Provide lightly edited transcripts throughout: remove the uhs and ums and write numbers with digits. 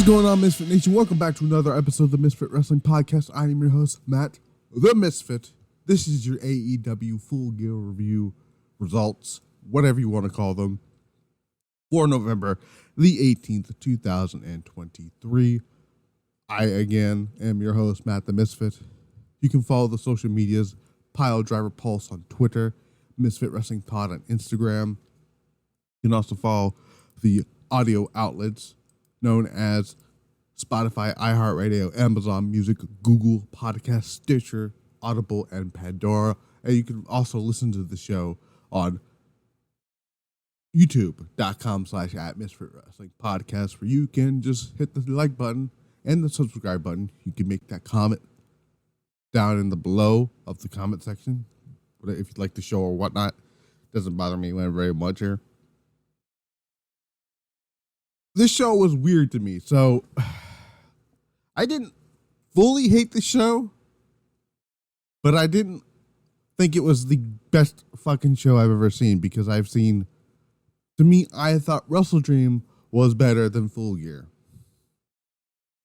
going on, Misfit Nation? Welcome back to another episode of the Misfit Wrestling Podcast. I am your host, Matt, the Misfit. This is your AEW Full Gear Review results, whatever you want to call them, for November the 18th, 2023. I, again, am your host, Matt, the Misfit. You can follow the social medias, Pile Driver Pulse on Twitter, Misfit Wrestling Pod on Instagram. You can also follow the audio outlets known as Spotify, iHeartRadio, Amazon Music, Google Podcast, Stitcher, Audible, and Pandora. And you can also listen to the show on youtube.com/@MisfitWrestlingPodcast, where you can just hit the like button and the subscribe button. You can make that comment down in the below of the comment section if you like the show or whatnot. Doesn't bother me very much here. This show was weird to me, so I didn't fully hate the show, but I didn't think it was the best fucking show I've ever seen, because I thought Wrestle Dream was better than Full Gear.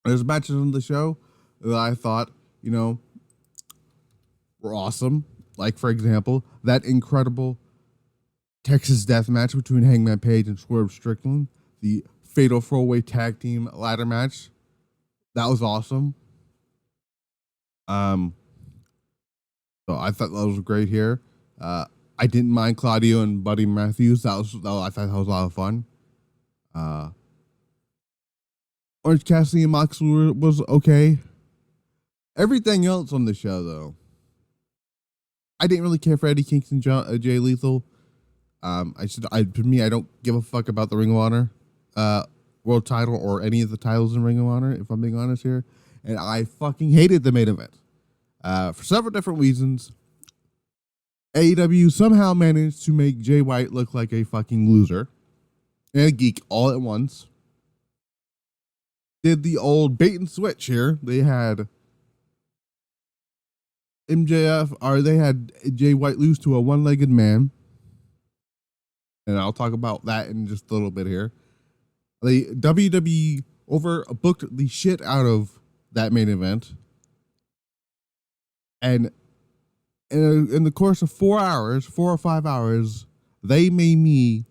There's matches on the show that I thought, were awesome. Like, for example, that incredible Texas Deathmatch between Hangman Page and Swerve Strickland, the Fatal 4-Way Tag Team ladder match. That was awesome. So I thought that was great here. I didn't mind Claudio and Buddy Matthews. I thought that was a lot of fun. Orange Cassidy and Moxley was okay. Everything else on the show, though, I didn't really care for Eddie Kingston, Jay Lethal. To me, I don't give a fuck about the Ring of Honor world title or any of the titles in Ring of Honor, if I'm being honest here. And I fucking hated the main event for several different reasons. AEW somehow managed to make Jay White look like a fucking loser and a geek all at once. Did the old bait and switch here. They had they had Jay White lose to a one-legged man. And I'll talk about that in just a little bit here. The WWE overbooked the shit out of that main event. And in the course of 4 or 5 hours, they made me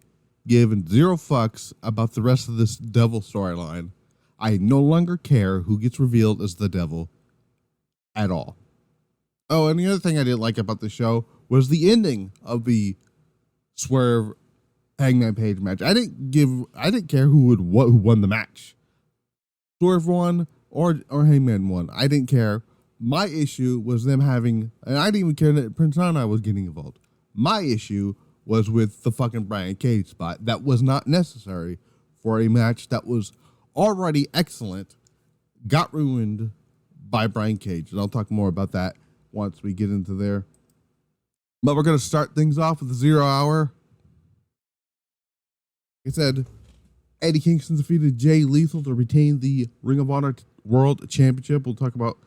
give zero fucks about the rest of this devil storyline. I no longer care who gets revealed as the devil at all. Oh, and the other thing I didn't like about the show was the ending of the Swerve Hangman Page match. I didn't care who won the match. Swerve won or Hangman won. I didn't care. My issue was them having, and I didn't even care that Prince Nana was getting involved. My issue was with the fucking Brian Cage spot. That was not necessary for a match that was already excellent. Got ruined by Brian Cage. And I'll talk more about that once we get into there. But we're going to start things off with the 0 hour. Like I said, Eddie Kingston defeated Jay Lethal to retain the Ring of Honor World Championship. We'll talk about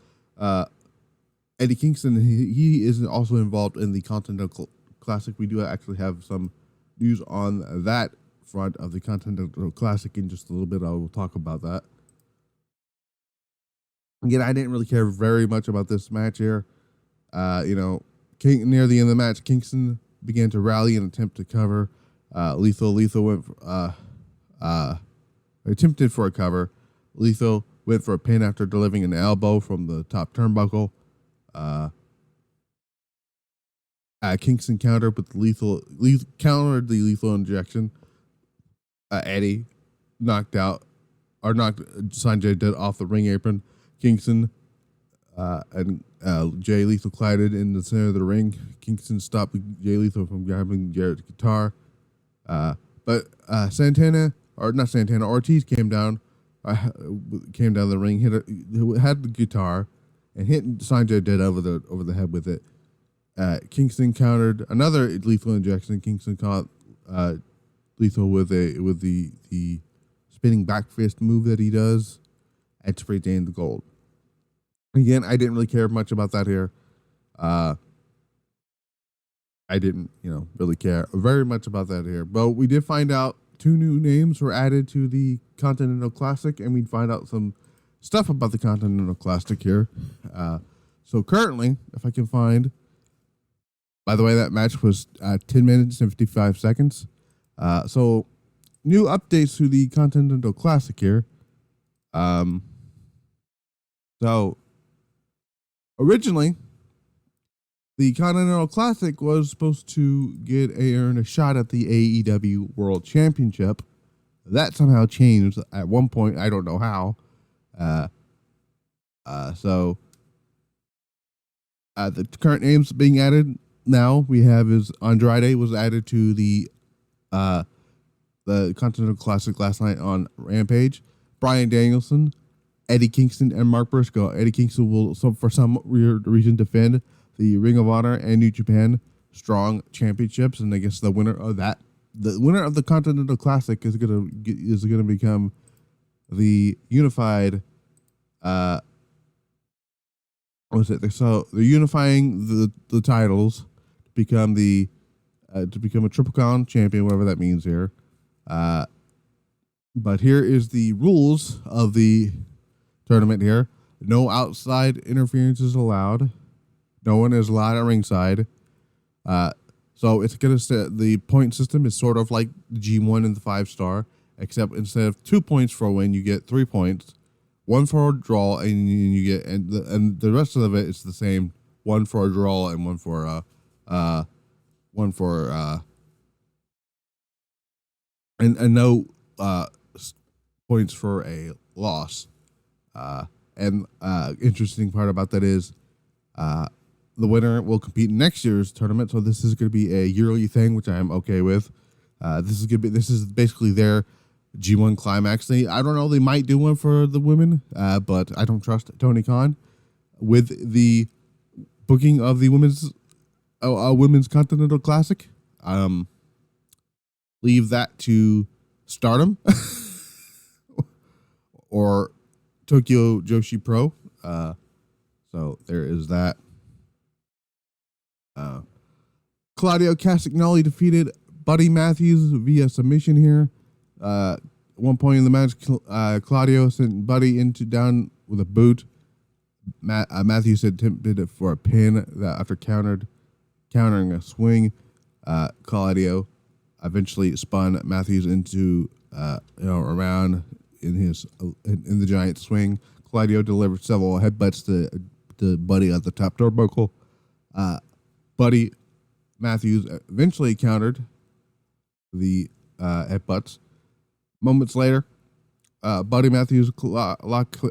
Eddie Kingston. He is also involved in the Continental Classic. We do actually have some news on that front of the Continental Classic in just a little bit. I will talk about that. Again, I didn't really care very much about this match here. Near the end of the match, Kingston began to rally and attempt to cover Lethal went attempted for a cover. Lethal went for a pin after delivering an elbow from the top turnbuckle. Kingston countered with countered the lethal injection. Eddie knocked Sanjay dead off the ring apron. Kingston and Jay Lethal collided in the center of the ring. Kingston stopped Jay Lethal from grabbing Jarrett's guitar. But Ortiz came down the ring, had the guitar, and hit Sanjay dead over the head with it. Kingston countered another lethal injection. Kingston caught Lethal with the spinning back fist move that he does at spray tan the gold. Again, I didn't really care much about that here. I didn't, really care very much about that here. But we did find out 2 new names were added to the Continental Classic, and we'd find out some stuff about the Continental Classic here. So currently, if I can find, by the way, that match was 10 minutes and 55 seconds. So new updates to the Continental Classic here. So originally, the Continental Classic was supposed to earn a shot at the AEW World Championship. That somehow changed at one point. I don't know how. So the current names being added now we have is Andrade was added to the Continental Classic last night on Rampage. Bryan Danielson, Eddie Kingston, and Mark Briscoe. Eddie Kingston will, for some weird reason, defend the Ring of Honor and New Japan Strong Championships, and I guess the winner of the Continental Classic is gonna become the unified. What was it? So they're unifying the titles to become a Triple Crown champion, whatever that means here. But here is the rules of the tournament here. No outside interference is allowed. No one is allowed at ringside. So it's going to set the point system is sort of like the G1 and the 5-star, except instead of 2 points for a win, you get 3 points, 1 for a draw, and you get and the rest of it is the same: 1 for a draw and 1 for and no points for a loss. And interesting part about that is the winner will compete in next year's tournament. So this is going to be a yearly thing, which I am okay with. This is basically their G1 climax. I don't know, they might do one for the women, but I don't trust Tony Khan with the booking of the women's Continental Classic. Leave that to Stardom or Tokyo Joshi Pro. So there is that. Claudio Castagnoli defeated Buddy Matthews via submission here. One point in the match, Claudio sent Buddy down with a boot. Matthews attempted it for a pin that after countering a swing. Claudio eventually spun Matthews into around in the giant swing. Claudio delivered several headbutts to Buddy at the top turnbuckle. Buddy Matthews eventually countered the headbutts. Moments later, Buddy Matthews locked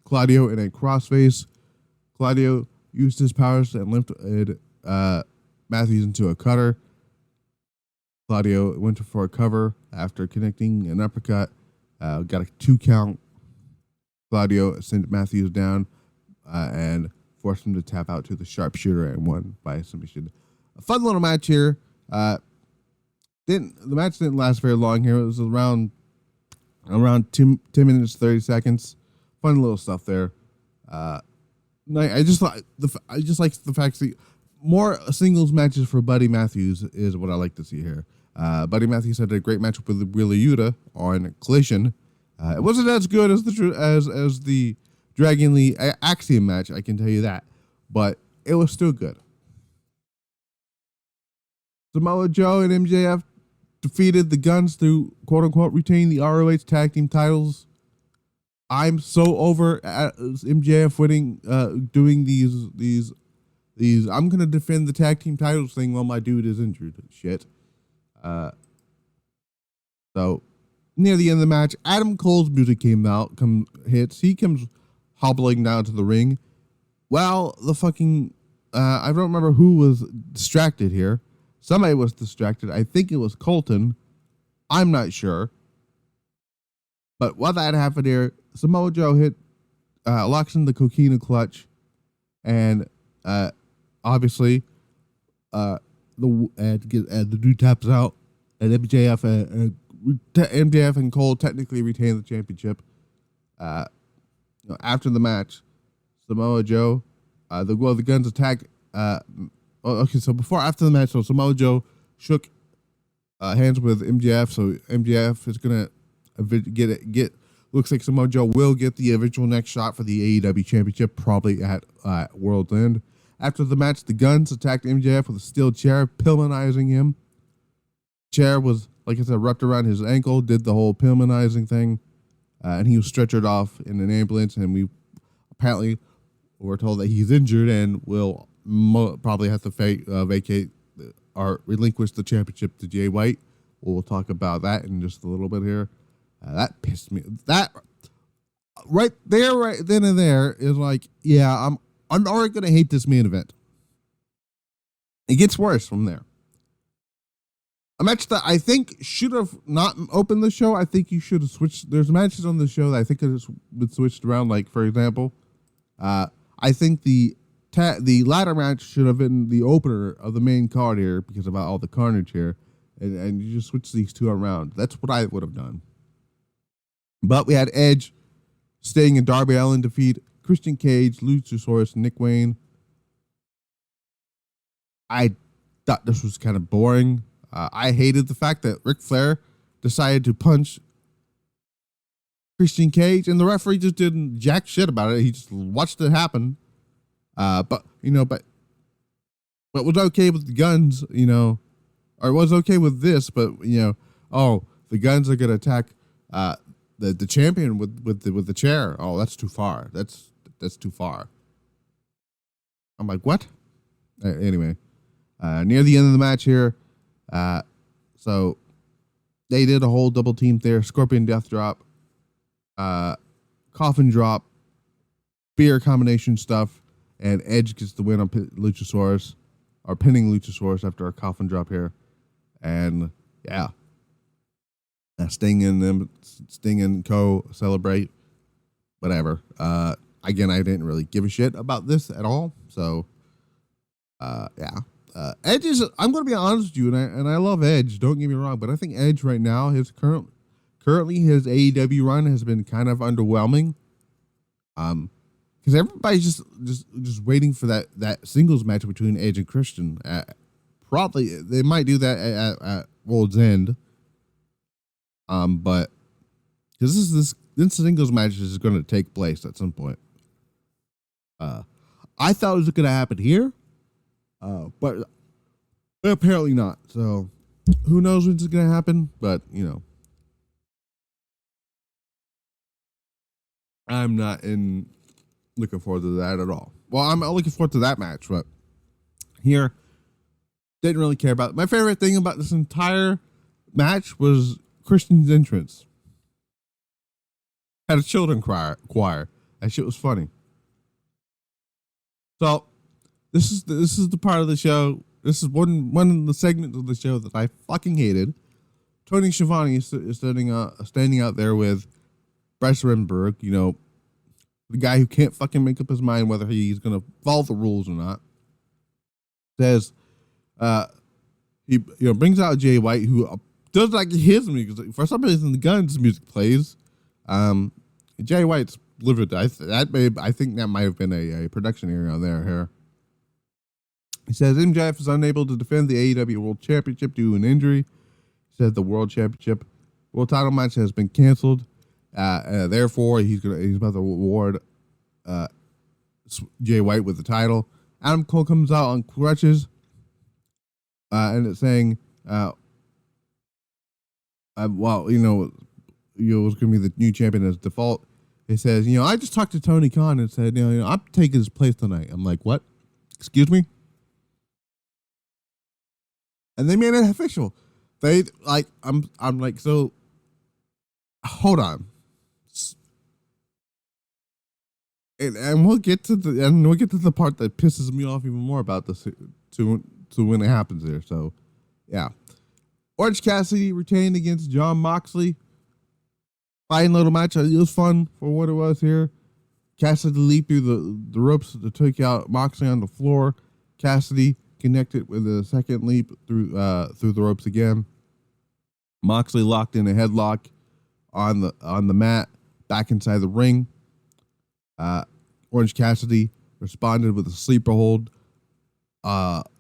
Claudio in a crossface. Claudio used his powers and lifted Matthews into a cutter. Claudio went for a cover after connecting an uppercut. Got a 2 count. Claudio sent Matthews down and forced him to tap out to the sharpshooter and won by submission. A fun little match here. The match didn't last very long here. It was around 10 minutes 30 seconds. Fun little stuff there. I just like the fact that more singles matches for Buddy Matthews is what I like to see here. Buddy Matthews had a great match with Wheeler Yuta on Collision. It wasn't as good as the Dragon Lee Axiom match, I can tell you that, but it was still good. Samoa Joe and MJF defeated the Guns to quote unquote retain the ROH tag team titles. I'm so over at MJF winning, doing these. I'm gonna defend the tag team titles thing while my dude is injured. Shit. So near the end of the match, Adam Cole's music hits. He comes hobbling down to the ring. Well, the fucking I don't remember who was distracted here. Somebody was distracted. I think it was Colton. I'm not sure. But while that happened here, Samoa Joe locks in the Coquina clutch, and obviously the dude taps out, and MJF and Cole technically retain the championship. After the match, Samoa Joe, the Guns attack. So after the match, so Samoa Joe shook hands with MJF, so MJF is gonna get. Looks like Samoa Joe will get the eventual next shot for the AEW Championship, probably at World's End. After the match, the Guns attacked MJF with a steel chair, Pillmanizing him. Chair was, like I said, wrapped around his ankle, did the whole Pillmanizing thing, and he was stretchered off in an ambulance, and we apparently were told that he's injured and will probably have to vacate or relinquish the championship to Jay White. We'll talk about that in just a little bit here. That pissed me. That right there, right then and there is like, yeah, I'm already gonna hate this main event. It gets worse from there. A match that I think should have not opened the show. I think you should have switched. There's matches on the show that I think has been switched around. Like, for example, I think the ladder match should have been the opener of the main card here because of all the carnage here, and you just switch these two around. That's what I would have done. But we had Edge, Sting, and Darby Allin defeat Christian Cage, Luchasaurus, Nick Wayne. I thought this was kind of boring. I hated the fact that Ric Flair decided to punch Christian Cage, and the referee just didn't jack shit about it. He just watched it happen. But was okay with the Guns, or was okay with this, but the Guns are gonna attack the champion with the chair. Oh, that's too far. That's too far. I'm like, what? Anyway, near the end of the match here, so they did a whole double team there. Scorpion Death Drop, Coffin Drop, Spear combination stuff, and Edge gets the win on Luchasaurus, or pinning Luchasaurus after a Coffin Drop here, and yeah. Sting and Co. celebrate, whatever. Again, I didn't really give a shit about this at all. So, yeah. Edge is. I'm going to be honest with you, and I love Edge. Don't get me wrong, but I think Edge right now, currently his AEW run has been kind of underwhelming. Because everybody's just waiting for that singles match between Edge and Christian. Probably they might do that at World's End. But because this singles match is going to take place at some point. I thought it was going to happen here, but apparently not. So who knows when it's going to happen? But I'm not looking forward to that at all. Well, I'm looking forward to that match, but here didn't really care about it. My favorite thing about this entire match was Christian's entrance. Had a children choir. That shit was funny. So this is the part of the show. This is one of the segments of the show that I fucking hated. Tony Schiavone is standing out there with Bryce Remsburg, the guy who can't fucking make up his mind whether he's gonna follow the rules or not. Says he brings out Jay White, who does like his music. For some reason, the Guns music plays. Jay White's delivered. I think that might have been a production error on there. Here, he says MJF is unable to defend the AEW World Championship due to an injury. He said the World title match has been canceled. Therefore, he's about to award Jay White with the title. Adam Cole comes out on crutches, and it's saying, well, it was going to be the new champion as default. He says, I just talked to Tony Khan and said, I'm taking his place tonight. I'm like, what? Excuse me? And they made it official. They I'm like, so hold on. And we'll get to the part that pisses me off even more about this to when it happens there. So, yeah. Orange Cassidy retained against Jon Moxley. Fine little match. It was fun for what it was here. Cassidy leaped through the ropes to take out Moxley on the floor. Cassidy connected with a second leap through the ropes again. Moxley locked in a headlock on the mat back inside the ring. Orange Cassidy responded with a sleeper hold.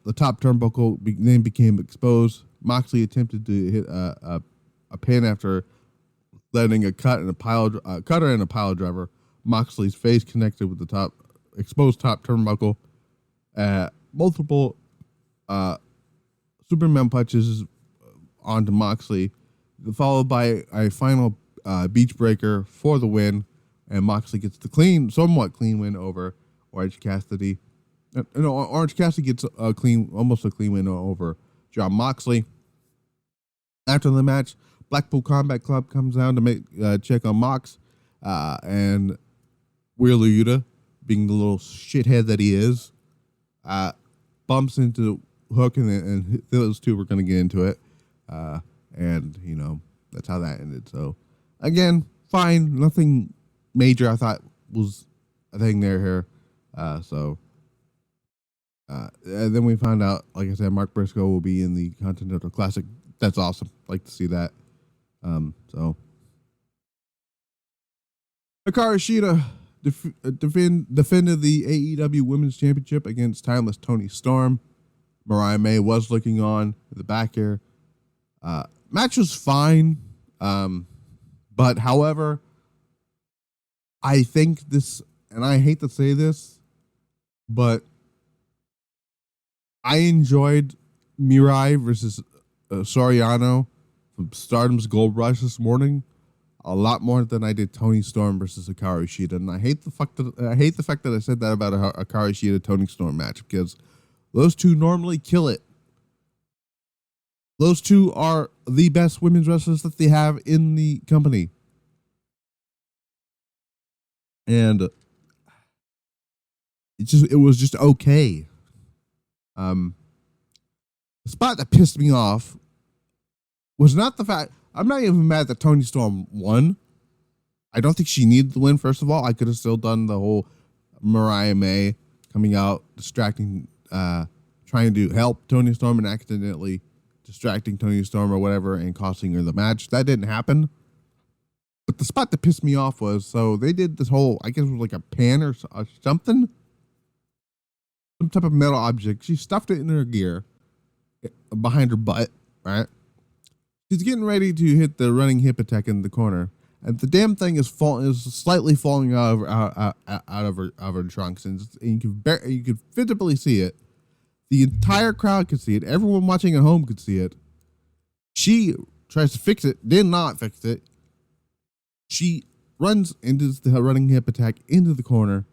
the top turnbuckle then became exposed. Moxley attempted to hit a pin after letting a cutter and a pile driver. Moxley's face connected with the exposed top turnbuckle. Multiple Superman punches onto Moxley, followed by a final beach breaker for the win, and Moxley gets the somewhat clean win over Orange Cassidy. Orange Cassidy gets almost a clean win over Jon Moxley. After the match, Blackpool Combat Club comes down to check on Mox, and Wheeler Yuta, being the little shithead that he is, bumps into Hook, and those two were going to get into it, and that's how that ended. So again, fine, nothing major. I thought was a thing here. And then we found out, like I said, Mark Briscoe will be in the Continental Classic. That's awesome. Like to see that. Hikaru Shida defended the AEW Women's Championship against Timeless Toni Storm. Mariah May was looking on at the back here. Match was fine. But however, I think this, and I hate to say this, but I enjoyed Mirai versus Soriano from Stardom's Gold Rush this morning a lot more than I did Toni Storm versus Hikaru Shida, and I hate the fact that I said that about a Hikaru Shida Toni Storm match, because those two normally kill it. Those two are the best women's wrestlers that they have in the company, and it was just okay. The spot that pissed me off was not the fact. I'm not even mad that Toni Storm won. I don't think she needed the win, first of all. I could have still done the whole Mariah May coming out, distracting, trying to help Toni Storm and accidentally distracting Toni Storm or whatever and costing her the match. That didn't happen. But the spot that pissed me off was, so they did this whole, I guess it was like a pan or something. Some type of metal object. She stuffed it in her gear behind her butt, right? She's getting ready to hit the running hip attack in the corner, and the damn thing is slightly falling out of her trunks, and you can visibly see it. The entire crowd could see it. Everyone watching at home could see it. She tries to fix it, did not fix it. She runs into the running hip attack into the corner,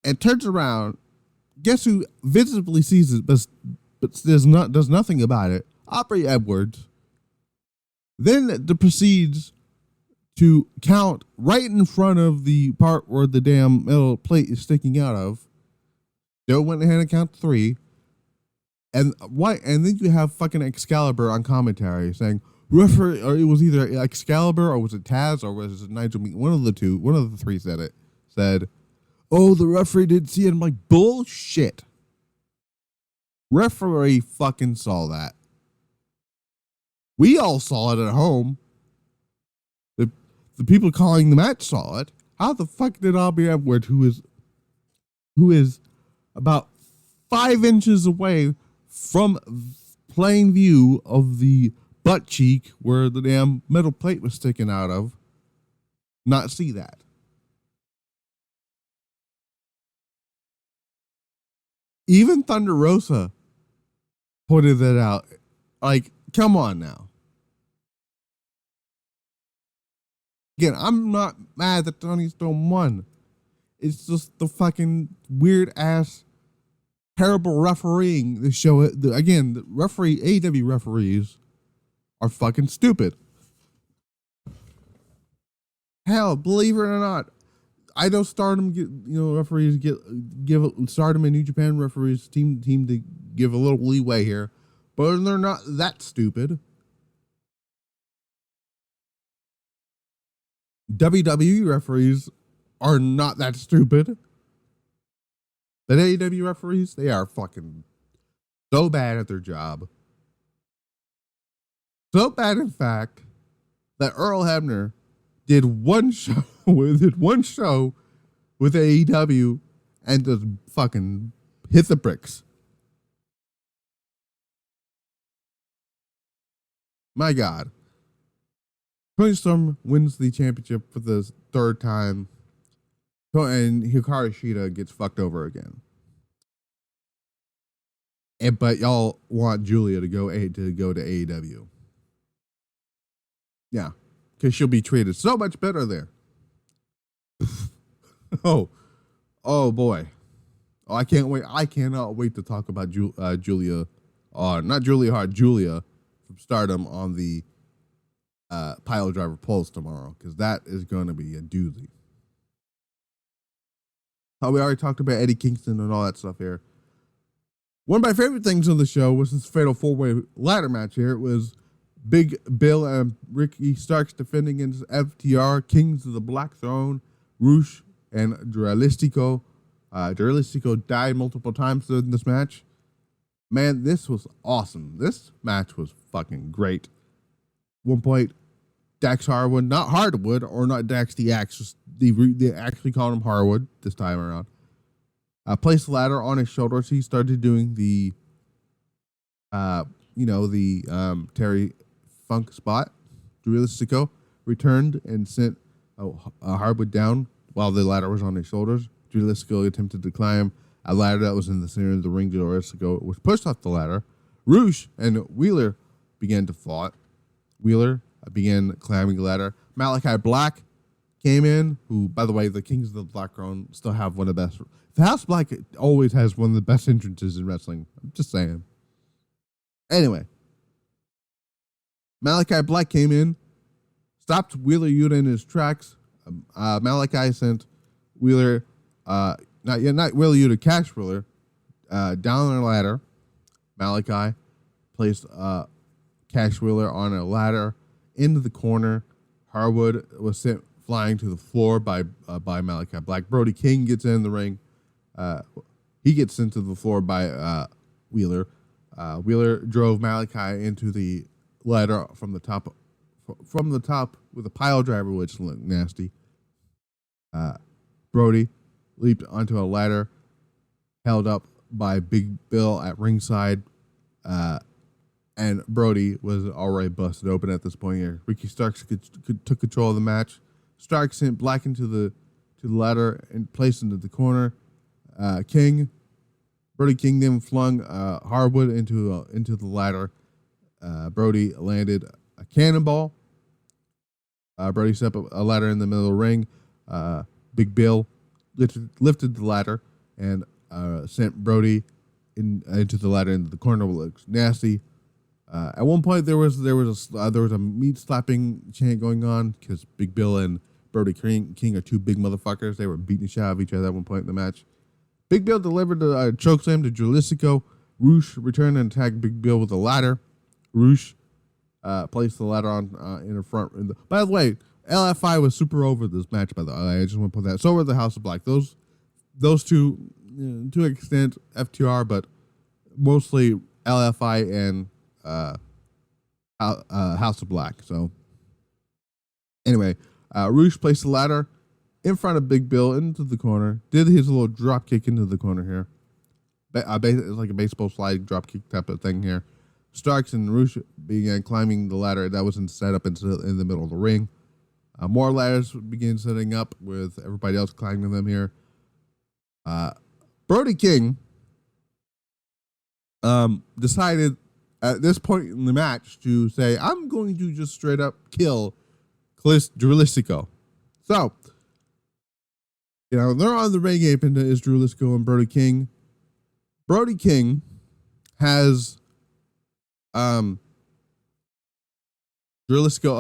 and turns around. Guess who visibly sees it, but does nothing about it? Aubrey Edwards. Then proceeds to count right in front of the part where the damn metal plate is sticking out of. Still went ahead and count 3. And then you have fucking Excalibur on commentary saying, referee, or it was either Excalibur or was it Taz or was it Nigel? One of the three said it. Said, oh, the referee didn't see it. I'm like, bullshit. Referee fucking saw that. We all saw it at home. The people calling the match saw it. How the fuck did Aubrey Edwards, who is about 5 inches away from plain view of the butt cheek where the damn metal plate was sticking out of, not see that? Even Thunder Rosa pointed that out. Like, come on now. Again, I'm not mad that Toni Storm won. It's just the fucking weird ass, terrible refereeing. The show, again, the AEW referees are fucking stupid. Hell, believe it or not, I know Stardom referees give Stardom and New Japan referees team to give a little leeway here, but they're not that stupid. WWE referees are not that stupid. But AEW referees, they are fucking so bad at their job. So bad, in fact, that Earl Hebner did one show with AEW and just fucking hit the bricks. My God. Tony Storm wins the championship for the third time, and Hikaru Shida gets fucked over again. But y'all want Julia to go to AEW. Yeah, because she'll be treated so much better there. oh boy. Oh, I can't wait. I cannot wait to talk about Julia, not Julia Hart, Julia from Stardom on the Pile Driver Pulse tomorrow, because that is going to be a doozy. We already talked about Eddie Kingston and all that stuff here. One of my favorite things on the show was this fatal four-way ladder match here. It was Big Bill and Ricky Starks defending against FTR, Kings of the Black Throne, Roosh, and Duralistico. Duralistico died multiple times in this match. Man, this was awesome. This match was fucking great. One point, Dax Harwood, not Hardwood or not Dax the Axe, just they actually called him Harwood this time around. Placed the ladder on his shoulders. He started doing the, Terry Funk spot. Duralistico returned and sent Hardwood down while the ladder was on his shoulders. Duralistico attempted to climb a ladder that was in the center of the ring. Duralistico was pushed off the ladder. Roosh and Wheeler began to fight. Wheeler began climbing the ladder. Malachi Black came in, who, by the way, the Kings of the Black Throne still have one of the best. The House of Black always has one of the best entrances in wrestling. I'm just saying. Anyway, Malachi Black came in, stopped Wheeler Yuta in his tracks. Malachi sent Wheeler, not Wheeler Yuta, Cash Wheeler, down the ladder. Malachi placed Cash Wheeler on a ladder into the corner. Harwood was sent flying to the floor by Malachi Black. Brody King gets in the ring. He gets sent to the floor by Wheeler. Wheeler drove Malachi into the ladder from the top with a pile driver, which looked nasty. Brody leaped onto a ladder held up by Big Bill at ringside. And Brody was already busted open at this point here. Ricky Starks took control of the match. Starks sent Black into the ladder and placed into the corner. Brody King then flung Harwood into the ladder. Brody landed a cannonball. Brody set up a ladder in the middle of the ring. Big Bill lifted the ladder and sent Brody into the ladder into the corner, which looks nasty. At one point, there was a meat slapping chant going on because Big Bill and Brody King are two big motherfuckers. They were beating the shit out of each other at one point in the match. Big Bill delivered a chokeslam to Duralistico. Roosh returned and attacked Big Bill with a ladder. Roosh placed the ladder on in the front. By the way, LFI was super over this match. By the way, I just want to put that. So were the House of Black. Those two, to an extent, FTR, but mostly LFI and House of Black. So anyway, Roosh placed the ladder in front of Big Bill into the corner. Did his little drop kick into the corner here. It's like a baseball slide drop kick type of thing here. Starks and Roosh began climbing the ladder that was set up in the middle of the ring. More ladders began setting up with everybody else climbing them here. Brody King decided at this point in the match to say, I'm going to just straight up kill Duralistico. So, they're on the ring apron to Duralistico and Brody King. Brody King has Duralistico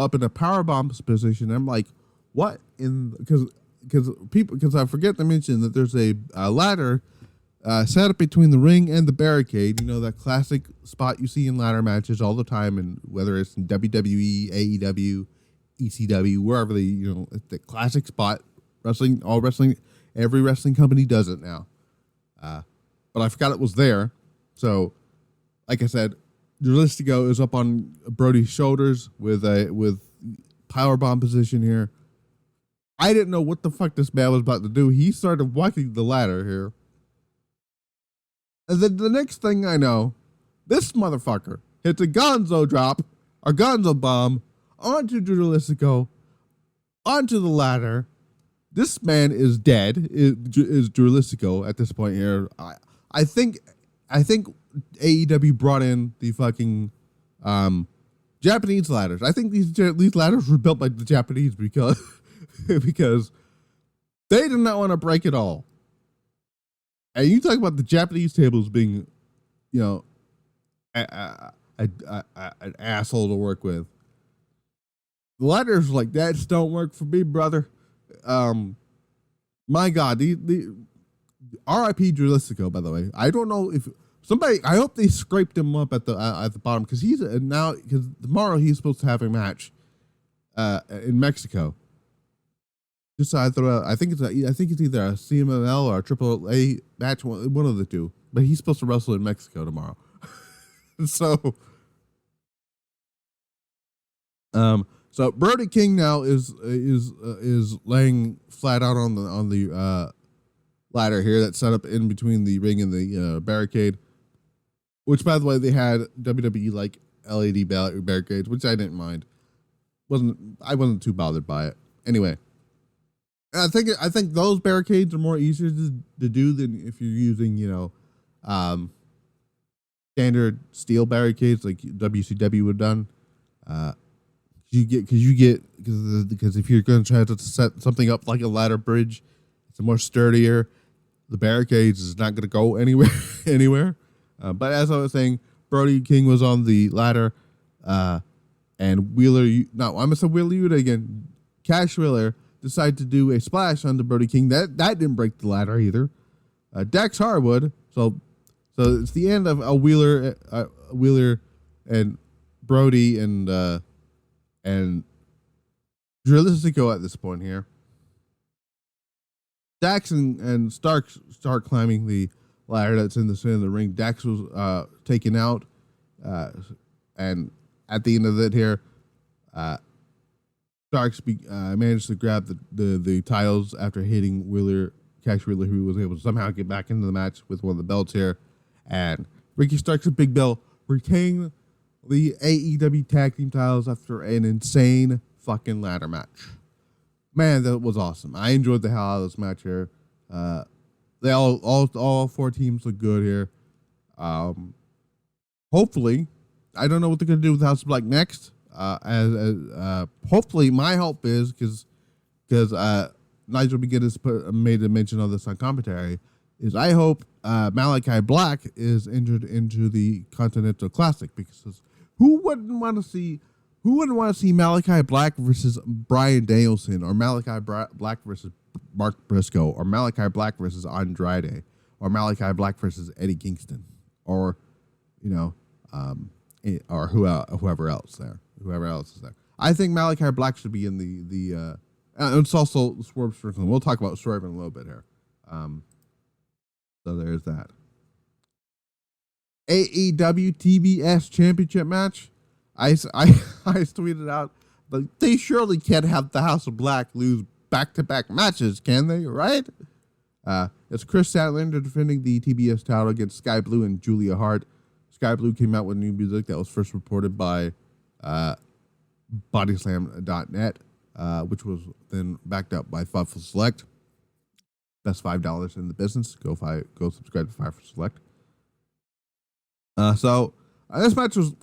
up in a powerbomb position. I'm like, what? Because I forget to mention that there's a ladder set up between the ring and the barricade. That classic spot you see in ladder matches all the time, and whether it's in WWE, AEW, ECW, wherever it's the classic spot. Every wrestling company does it now. But I forgot it was there. So, like I said, Duralistico is up on Brody's shoulders with powerbomb position here. I didn't know what the fuck this man was about to do. He started walking the ladder here. And then the next thing I know, this motherfucker hits a gonzo drop, or gonzo bomb, onto Drilistico, onto the ladder. This man is dead, is Drilistico at this point here. I think AEW brought in the fucking Japanese ladders. I think these ladders were built by the Japanese because because they did not want to break it all. And you talk about the Japanese tables being, you know, an asshole to work with. The ladders like that just don't work for me, brother. My God, the R.I.P. Drilistico, by the way. I don't know if somebody. I hope they scraped him up at the bottom because he's now because tomorrow he's supposed to have a match in Mexico. Just so I throw out, I think it's either a CMLL or a Triple A match, one of the two. But he's supposed to wrestle in Mexico tomorrow. So Brody King now is laying flat out on the ladder here that's set up in between the ring and the barricade. Which, by the way, they had WWE like LED barricades, which I didn't mind. I wasn't too bothered by it. Anyway. I think those barricades are more easier to do than if you're using, standard steel barricades like WCW would have done. Because if you're going to try to set something up like a ladder bridge, it's more sturdier. The barricades is not going to go anywhere. But as I was saying, Brody King was on the ladder, and I'm going to say Wheeler Yuta again. Cash Wheeler decided to do a splash on the Brody King. That didn't break the ladder either. Dax Harwood. So it's the end of a Wheeler and Brody and Drilistico at this point here. Dax and Stark start climbing the ladder that's in the center of the ring. Dax was taken out, and at the end of it here, Starks managed to grab the titles after hitting Cash Wheeler, who was able to somehow get back into the match with one of the belts here. And Ricky Starks and Big Bill retain the AEW Tag Team titles after an insane fucking ladder match. Man, that was awesome. I enjoyed the hell out of this match here. They all four teams look good here. Hopefully, I don't know what they're gonna do with House of Black next. Hopefully, my hope is because Nigel McGuinness made a mention of this on commentary. Is I hope Malachi Black is entered into the Continental Classic, because who wouldn't want to see Malachi Black versus Bryan Danielson, or Malachi Black versus Mark Briscoe, or Malachi Black versus Andrade, or Malachi Black versus Eddie Kingston, or or whoever else is there. I think Malachi Black should be in the it's also Swerve Strickland. We'll talk about Swerve in a little bit here. So there's that. AEW TBS Championship match. I tweeted out, but they surely can't have the House of Black lose back-to-back matches, can they? Right? It's Chris Statlander defending the TBS title against Sky Blue and Julia Hart. Sky Blue came out with new music that was first reported by Bodyslam.net, which was then backed up by Fightful Select. Best $5 in the business. Go subscribe to Fightful Select. So this match was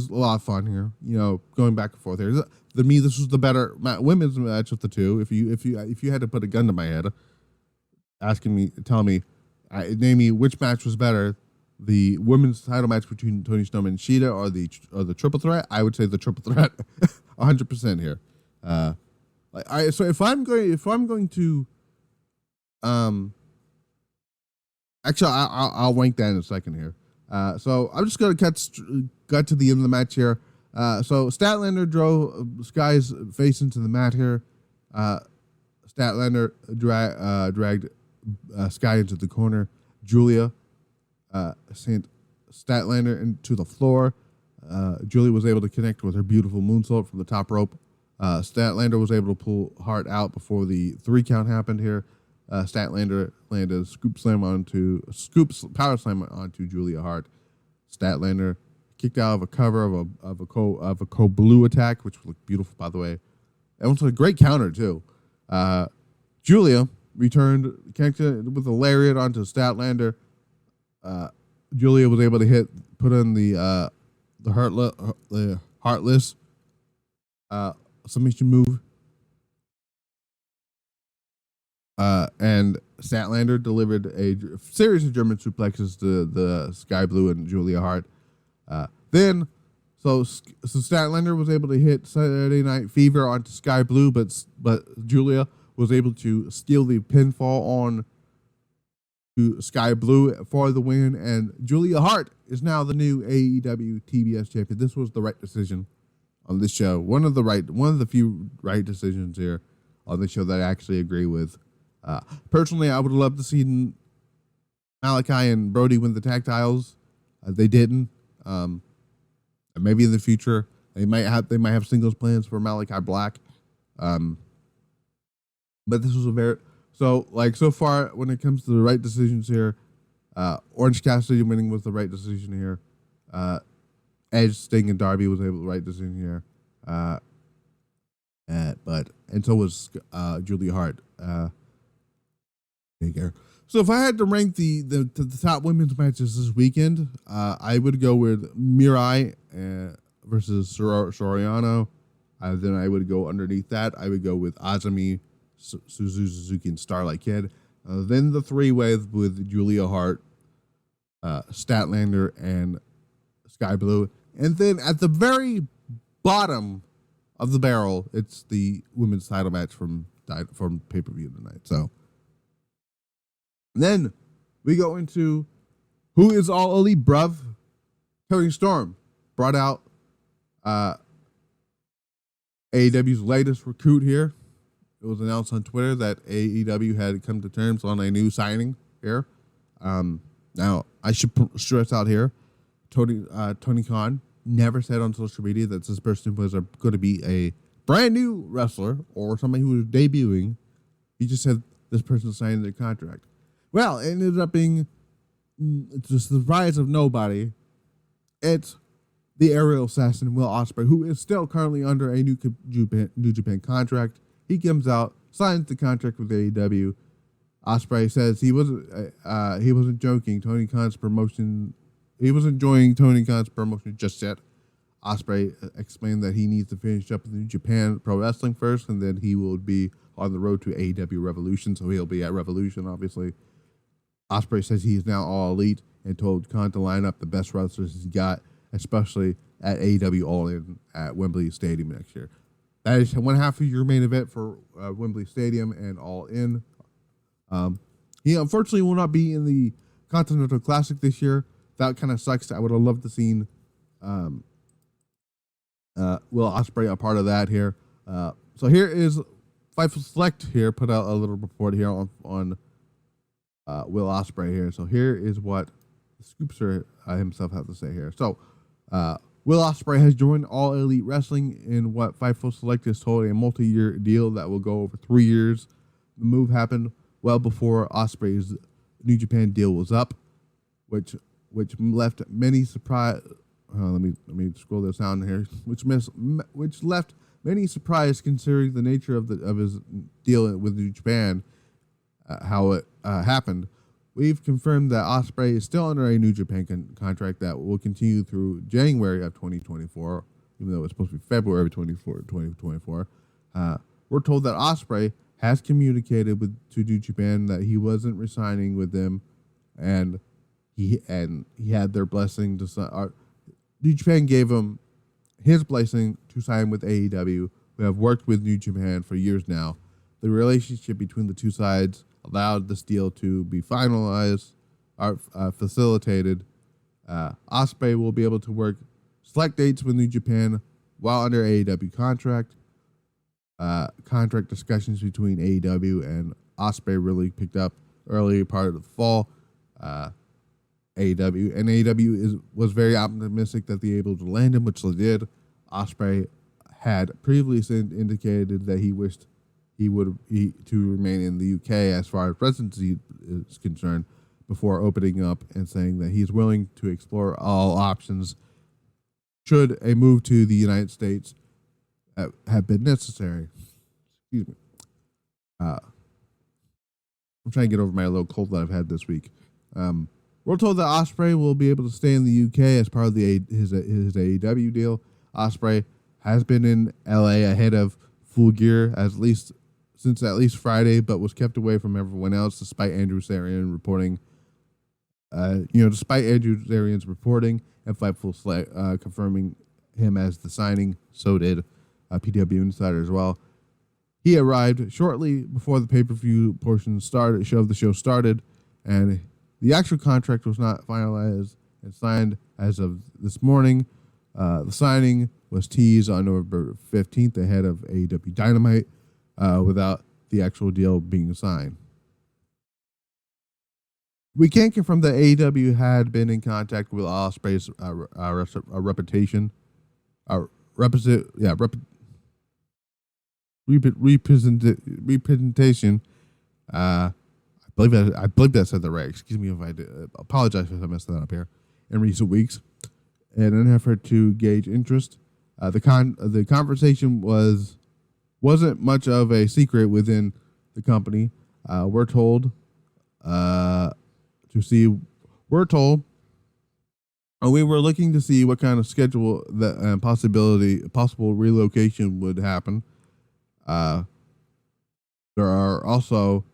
a lot of fun here. Going back and forth here. To me, this was the better women's match of the two. If you had to put a gun to my head, tell me, name me which match was better. The women's title match between Toni Storm and Shida, or the triple threat. I would say the triple threat, 100% here. So if I'm going to, actually I'll rank that in a second here. So I'm just going to cut to the end of the match here. So Statlander drove Sky's face into the mat here. Statlander dragged Sky into the corner. Julia sent Statlander into the floor. Julia was able to connect with her beautiful moonsault from the top rope. Statlander was able to pull Hart out before the 3 count happened here. Statlander landed a scoop power slam onto Julia Hart. Statlander kicked out of a cover of a blue attack, which looked beautiful, by the way. That was a great counter too. Julia returned, connected with a lariat onto Statlander. Julia was able to put in the heartless submission move. And Statlander delivered a series of German suplexes to the Sky Blue and Julia Hart. So Statlander was able to hit Saturday Night Fever onto Sky Blue, but Julia was able to steal the pinfall on to Sky Blue for the win, and Julia Hart is now the new AEW TBS champion. This was the right decision on this show. One of the few right decisions here on the show that I actually agree with. Personally, I would love to see Malachi and Brody win the tag titles. They didn't. Maybe in the future they might have singles plans for Malachi Black. But this was so far when it comes to the right decisions here, Orange Cassidy winning was the right decision here. Edge, Sting, and Darby was able the right decision here. And so was Julia Hart. So if I had to rank the top women's matches this weekend, I would go with Mirai versus Soriano. Then I would go underneath that. I would go with Azumi, Suzuki, and Starlight Kid. Then the 3-way with Julia Hart, Statlander, and Sky Blue. And then at the very bottom of the barrel, it's the women's title match from pay-per-view tonight. So then we go into who is all elite, bruv. Tony Storm brought out AEW's latest recruit here. It was announced on Twitter that AEW had come to terms on a new signing here. Now, I should stress out here, Tony Khan never said on social media that this person was going to be a brand new wrestler or somebody who was debuting. He just said this person signed their contract. Well, it ended up being just the surprise of nobody. It's the aerial assassin, Will Ospreay, who is still currently under a New Japan contract. He comes out, signs the contract with AEW. Ospreay says he wasn't joking. Tony Khan's promotion, he wasn't enjoying Tony Khan's promotion just yet. Ospreay explained that he needs to finish up with New Japan Pro Wrestling first, and then he will be on the road to AEW Revolution, so he'll be at Revolution, obviously. Ospreay says he is now all elite and told Khan to line up the best wrestlers he's got, especially at AEW All In at Wembley Stadium next year. That is one half of your main event for Wembley Stadium and All In. He unfortunately will not be in the Continental Classic this year. That kind of sucks. I would have loved to seen Will Ospreay a part of that here. So here is Fightful Select here, put out a little report here on Will Ospreay here. So here is what the Scoopster himself has to say here. So Will Ospreay has joined All Elite Wrestling in what Fightful Select is told a multi-year deal that will go over 3 years. The move happened well before Ospreay's New Japan deal was up, which left many surprised. Let me scroll this down here. Which left many surprised considering the nature of his deal with New Japan, how it happened. We've confirmed that Ospreay is still under a New Japan contract that will continue through January of 2024, even though it's supposed to be February of 2024. We're told that Ospreay has communicated to New Japan that he wasn't resigning with them, and he had their blessing to sign. New Japan gave him his blessing to sign with AEW, who have worked with New Japan for years now. The relationship between the two sides allowed this deal to be finalized, facilitated. Ospreay will be able to work select dates with New Japan while under AEW contract. Contract discussions between AEW and Ospreay really picked up early part of the fall. AEW was very optimistic that they were able to land him, which they did. Ospreay had previously indicated that he wished to remain in the UK as far as residency is concerned before opening up and saying that he's willing to explore all options should a move to the United States have been necessary. Excuse me. I'm trying to get over my little cold that I've had this week. We're told that Ospreay will be able to stay in the UK as part of his AEW deal. Ospreay has been in LA ahead of Full Gear since at least Friday, but was kept away from everyone else despite Andrew Zarian reporting. Despite Andrew Zarian's reporting and Fightful confirming him as the signing, so did PW Insider as well. He arrived shortly before the pay-per-view portion of the show started, and the actual contract was not finalized and signed as of this morning. The signing was teased on November 15th ahead of AEW Dynamite without the actual deal being signed. We can't confirm that AEW had been in contact with Ospreay's representation. I believe I said that right. Excuse me if I did. Apologize if I messed that up here. In recent weeks, in an effort to gauge interest, the conversation wasn't much of a secret within the company. We're told, we were looking to see what kind of schedule that possible relocation would happen. There are also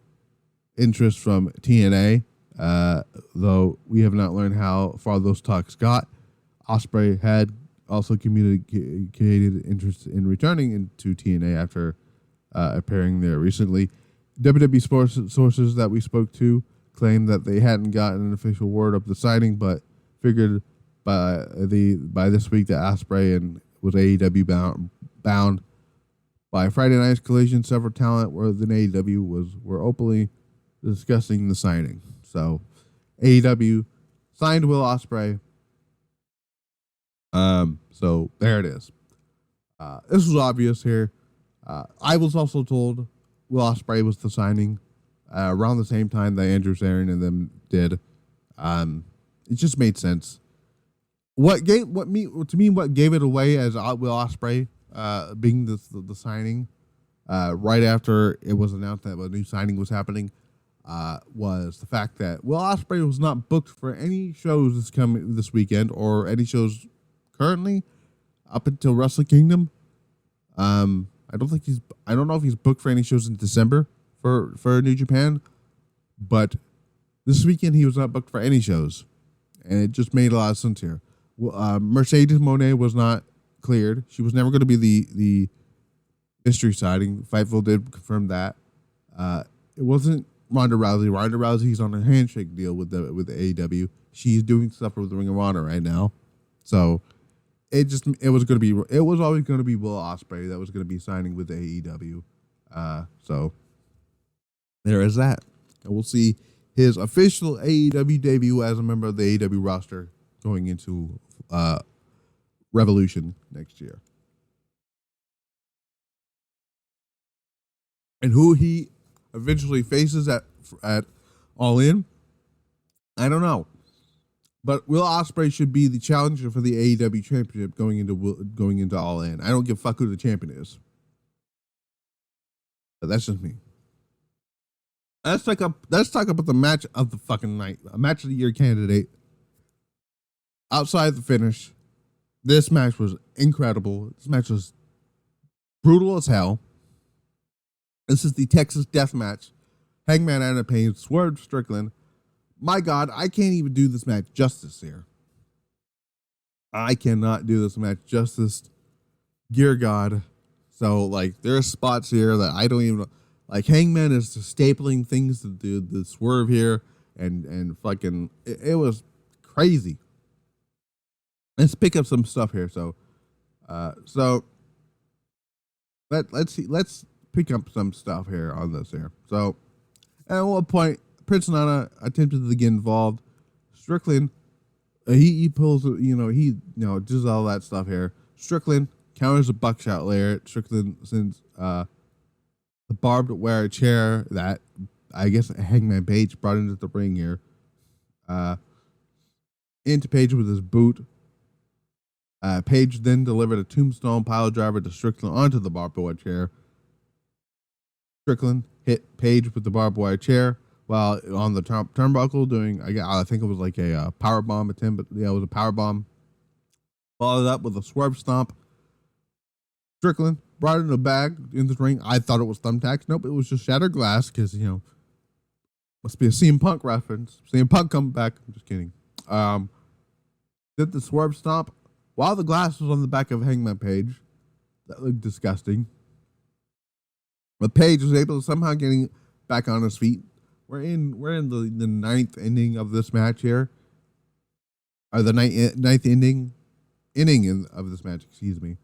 interest from TNA, though we have not learned how far those talks got. Ospreay had also communicated interest in returning into TNA after appearing there recently. WWE sports sources that we spoke to claimed that they hadn't gotten an official word of the signing, but figured by this week that Ospreay was AEW bound. By Friday night's collision, several talent within AEW were openly discussing the signing. So AEW signed Will Ospreay. So there it is. This was obvious here. I was also told Will Ospreay was the signing around the same time that Andrew Zarian and them did. It just made sense. What gave it away as Will Ospreay being the signing right after it was announced that a new signing was happening was the fact that Will Ospreay was not booked for any shows this weekend or any shows currently up until Wrestle Kingdom. I don't know if he's booked for any shows in December for New Japan, but this weekend he was not booked for any shows, and it just made a lot of sense here. Mercedes Moné was not cleared. She was never going to be the mystery signing. Fightful did confirm that. It wasn't Ronda Rousey. Ronda Rousey's on a handshake deal with the AEW. She's doing stuff with the Ring of Honor right now, so it was always going to be Will Ospreay that was going to be signing with the AEW. So there is that, and we'll see his official AEW debut as a member of the AEW roster going into Revolution next year. And who he eventually faces at All In, I don't know. But Will Ospreay should be the challenger for the AEW Championship going into All In. I don't give a fuck who the champion is. But that's just me. Let's talk about the match of the fucking night. A match of the year candidate. Outside the finish, this match was incredible. This match was brutal as hell. This is the Texas Deathmatch. Hangman Adam Payne, Swerve Strickland. My God, I can't even do this match justice here. I cannot do this match justice. Dear God. So, there are spots here that I don't even... Hangman is just stapling things to do the Swerve here. And fucking... It was crazy. Let's pick up some stuff here. Let's pick up some stuff here on this here. So, at one point, Prince Nana attempted to get involved. Strickland, he pulls, does all that stuff here. Strickland counters a buckshot layer. Strickland sends the barbed wire chair that I guess Hangman Page brought into the ring here. Into Page with his boot. Page then delivered a tombstone pile driver to Strickland onto the barbed wire chair. Strickland hit Page with the barbed wire chair while on the turnbuckle doing, I think it was like a power bomb attempt, but yeah, it was a power bomb. Followed up with a swerve stomp. Strickland brought in a bag in the ring. I thought it was thumbtacks. Nope, it was just shattered glass because, must be a CM Punk reference. CM Punk coming back. I'm just kidding. Did the swerve stomp while the glass was on the back of Hangman Page. That looked disgusting. But Page was able to somehow getting back on his feet. We're in the ninth inning of this match here. Or the ninth inning of this match, excuse me.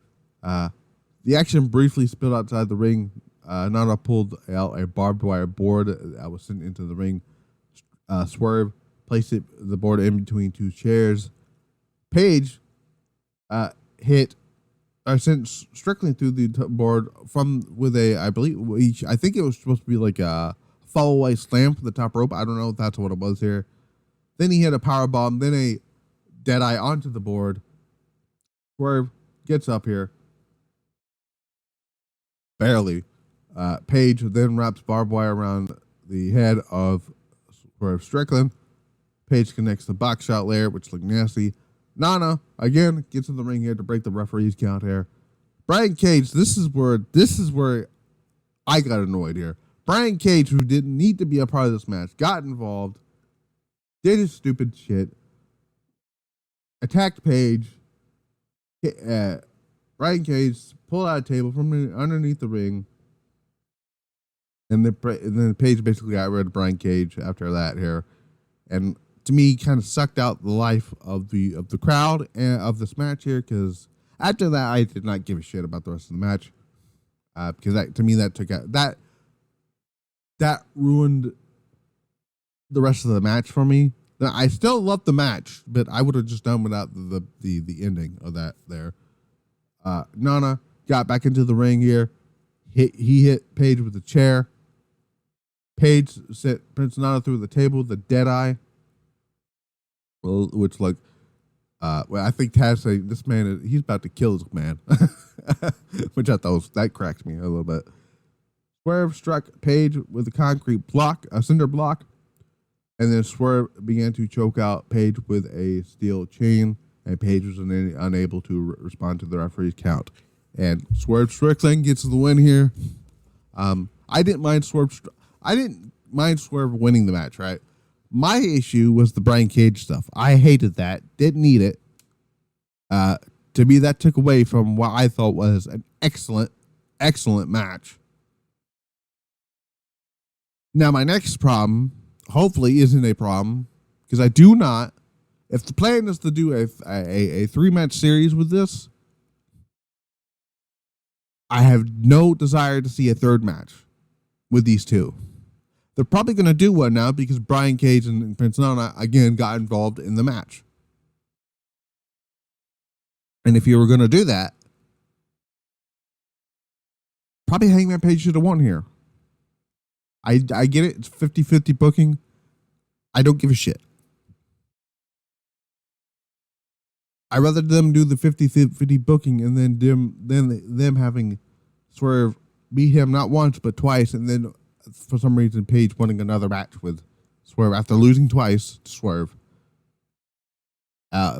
The action briefly spilled outside the ring. Nana pulled out a barbed wire board that was sent into the ring. Swerve placed the board in between two chairs. Page sent Strickland through the board with a, I think it was supposed to be like a follow away slam from the top rope. I don't know if that's what it was here. Then he hit a power bomb, then a dead eye onto the board. Swerve gets up here. Barely. Page then wraps barbed wire around the head of Swerve Strickland. Page connects the box shot layer, which looked nasty. Nana, again, gets in the ring here to break the referee's count here. Brian Cage, this is where I got annoyed here. Brian Cage, who didn't need to be a part of this match, got involved, did his stupid shit, attacked Page. Brian Cage pulled out a table from underneath the ring, and then Page basically got rid of Brian Cage after that here, and to me, kind of sucked out the life of the crowd and of this match here, because after that, I did not give a shit about the rest of the match, because that ruined the rest of the match for me. I still loved the match, but I would have just done without the ending of that there. Nana got back into the ring here. He hit Page with a chair. Page sent Prince Nana through the table with a dead eye. Well, which I think Taz said this man he's about to kill this man, which I thought that cracked me a little bit. Swerve struck Page with a concrete block, a cinder block, and then Swerve began to choke out Page with a steel chain, and Page was unable to respond to the referee's count. And Swerve Strickland gets the win here. I didn't mind Swerve winning the match, right? My issue was the Brian Cage stuff. I hated that. Didn't need it. To me, that took away from what I thought was an excellent match. Now, my next problem, hopefully, isn't a problem, because I do not. If the plan is to do a 3-match series with this, I have no desire to see a third match with these two. They're probably going to do one now because Brian Cage and Prince Nana, again, got involved in the match. And if you were going to do that, probably Hangman Page should have won here. I get it. It's 50-50 booking. I don't give a shit. I'd rather them do the 50-50 booking and then them having Swerve beat him not once but twice, and then for some reason Page winning another match with Swerve after losing twice to Swerve.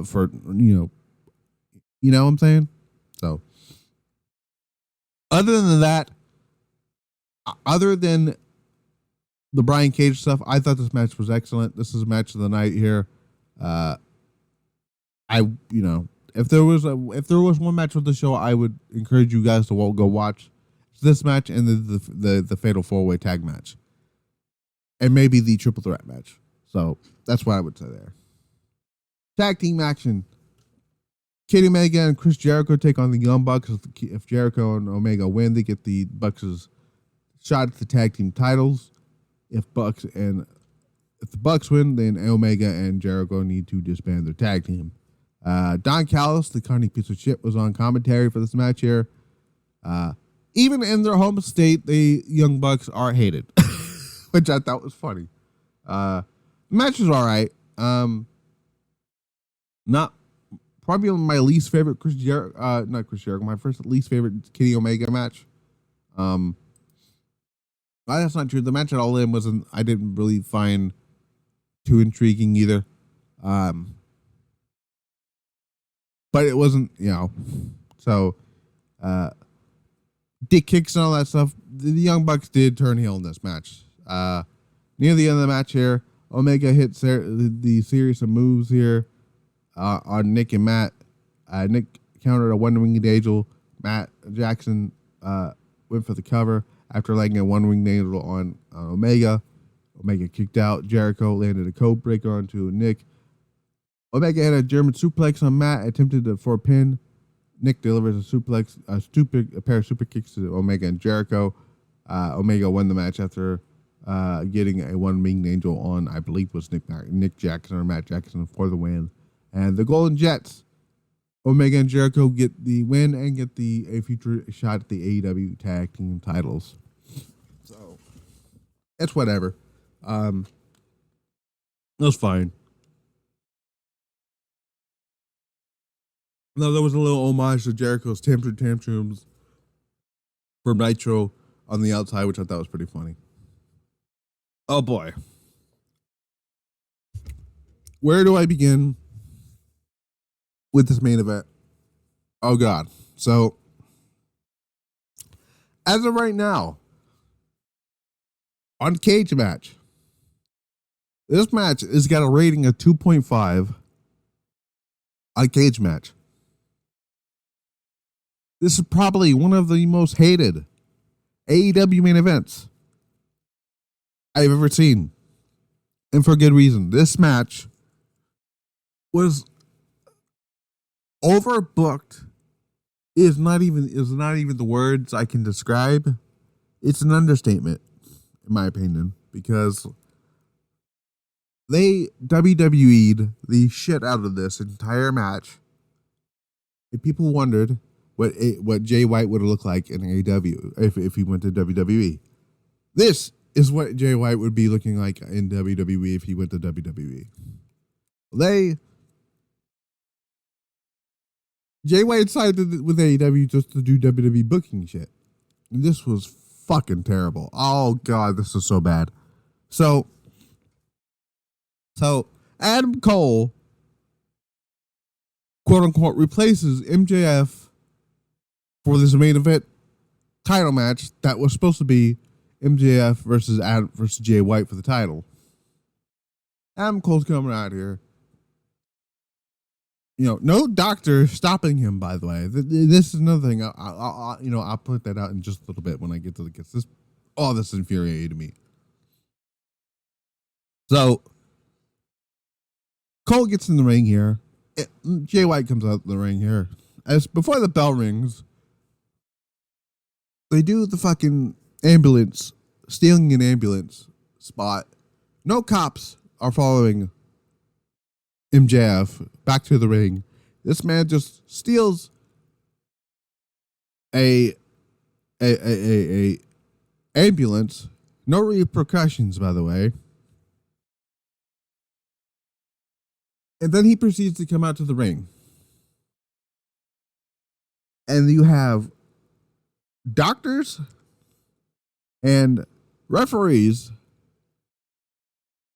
For you know what I'm saying? So other than that, other than the Brian Cage stuff, I thought this match was excellent. This is a match of the night here. If there was one match with the show, I would encourage you guys to go watch this match and the Fatal 4-Way Tag match, and maybe the Triple Threat match. So that's what I would say there. Tag team action. Kenny Omega and Chris Jericho take on the Young Bucks. If Jericho and Omega win, they get the Bucks' shot at the tag team titles. If the Bucks win, then Omega and Jericho need to disband their tag team. Don Callis, the cunning piece of shit, was on commentary for this match here. Even in their home state, the Young Bucks are hated, which I thought was funny. The match was all right. Not probably my least favorite not Chris Jericho, my first least favorite Kenny Omega match. That's not true. The match at All In I didn't really find too intriguing either. But it wasn't, so dick kicks and all that stuff. The Young Bucks did turn heel in this match. Near the end of the match here, Omega hits the series of moves here on Nick and Matt. Nick countered a one-winged angel. Matt Jackson went for the cover after laying a one-winged angel on Omega. Omega kicked out. Jericho landed a code breaker onto Nick. Omega had a German suplex on Matt, attempted for a pin. Nick delivers a pair of super kicks to Omega and Jericho. Omega won the match after getting a one-winged angel on, I believe, was Nick Jackson or Matt Jackson for the win. And the Golden Jets, Omega and Jericho get the win and get a future shot at the AEW Tag Team Titles. So it's whatever. It was fine. No, there was a little homage to Jericho's tantrums from Nitro on the outside, which I thought was pretty funny. Oh boy. Where do I begin with this main event? Oh God. So, as of right now, on Cage Match, this match has got a rating of 2.5 on Cage Match. This is probably one of the most hated AEW main events I've ever seen. And for good reason. This match was overbooked. Is not even the words I can describe. It's an understatement, in my opinion, because they WWE'd the shit out of this entire match. And people wondered what Jay White would have looked like in AEW if he went to WWE. This is what Jay White would be looking like in WWE if he went to WWE. Jay White sided with AEW just to do WWE booking shit. This was fucking terrible. Oh God, this is so bad. So Adam Cole, quote unquote, replaces MJF for this main event title match that was supposed to be MJF versus Jay White for the title. Adam Cole's coming out here. No doctor stopping him, by the way. This is another thing. I'll put that out in just a little bit when I get to this. All this infuriated me. So, Cole gets in the ring here. Jay White comes out in the ring here. Before the bell rings, they do the fucking ambulance, stealing an ambulance spot. No cops are following MJF back to the ring. This man just steals a ambulance. No repercussions, by the way. And then he proceeds to come out to the ring. And you have doctors and referees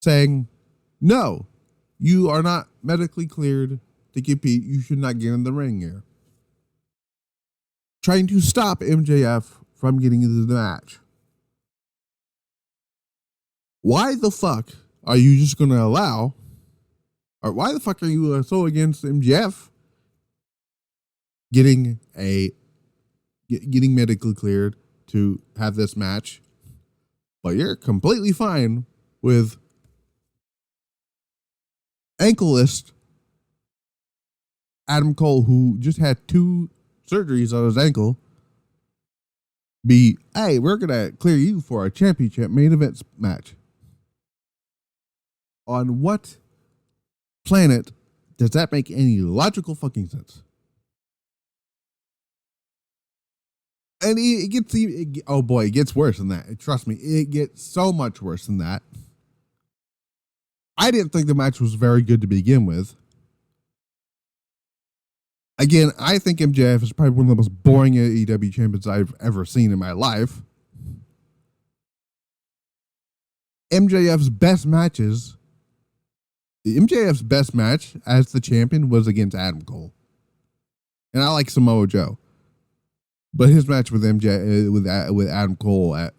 saying, no, you are not medically cleared to compete. You should not get in the ring here. Trying to stop MJF from getting into the match. Why the fuck are you just going to allow, or why the fuck are you so against MJF getting medically cleared to have this match, but you're completely fine with ankleist Adam Cole, who just had 2 surgeries on his ankle, hey, we're going to clear you for a championship main event match. On what planet Does that make any logical fucking sense? And it gets, oh boy, it gets worse than that. Trust me, it gets so much worse than that. I didn't think the match was very good to begin with. Again, I think MJF is probably one of the most boring AEW champions I've ever seen in my life. MJF's best match as the champion was against Adam Cole. And I like Samoa Joe. But his match with with Adam Cole I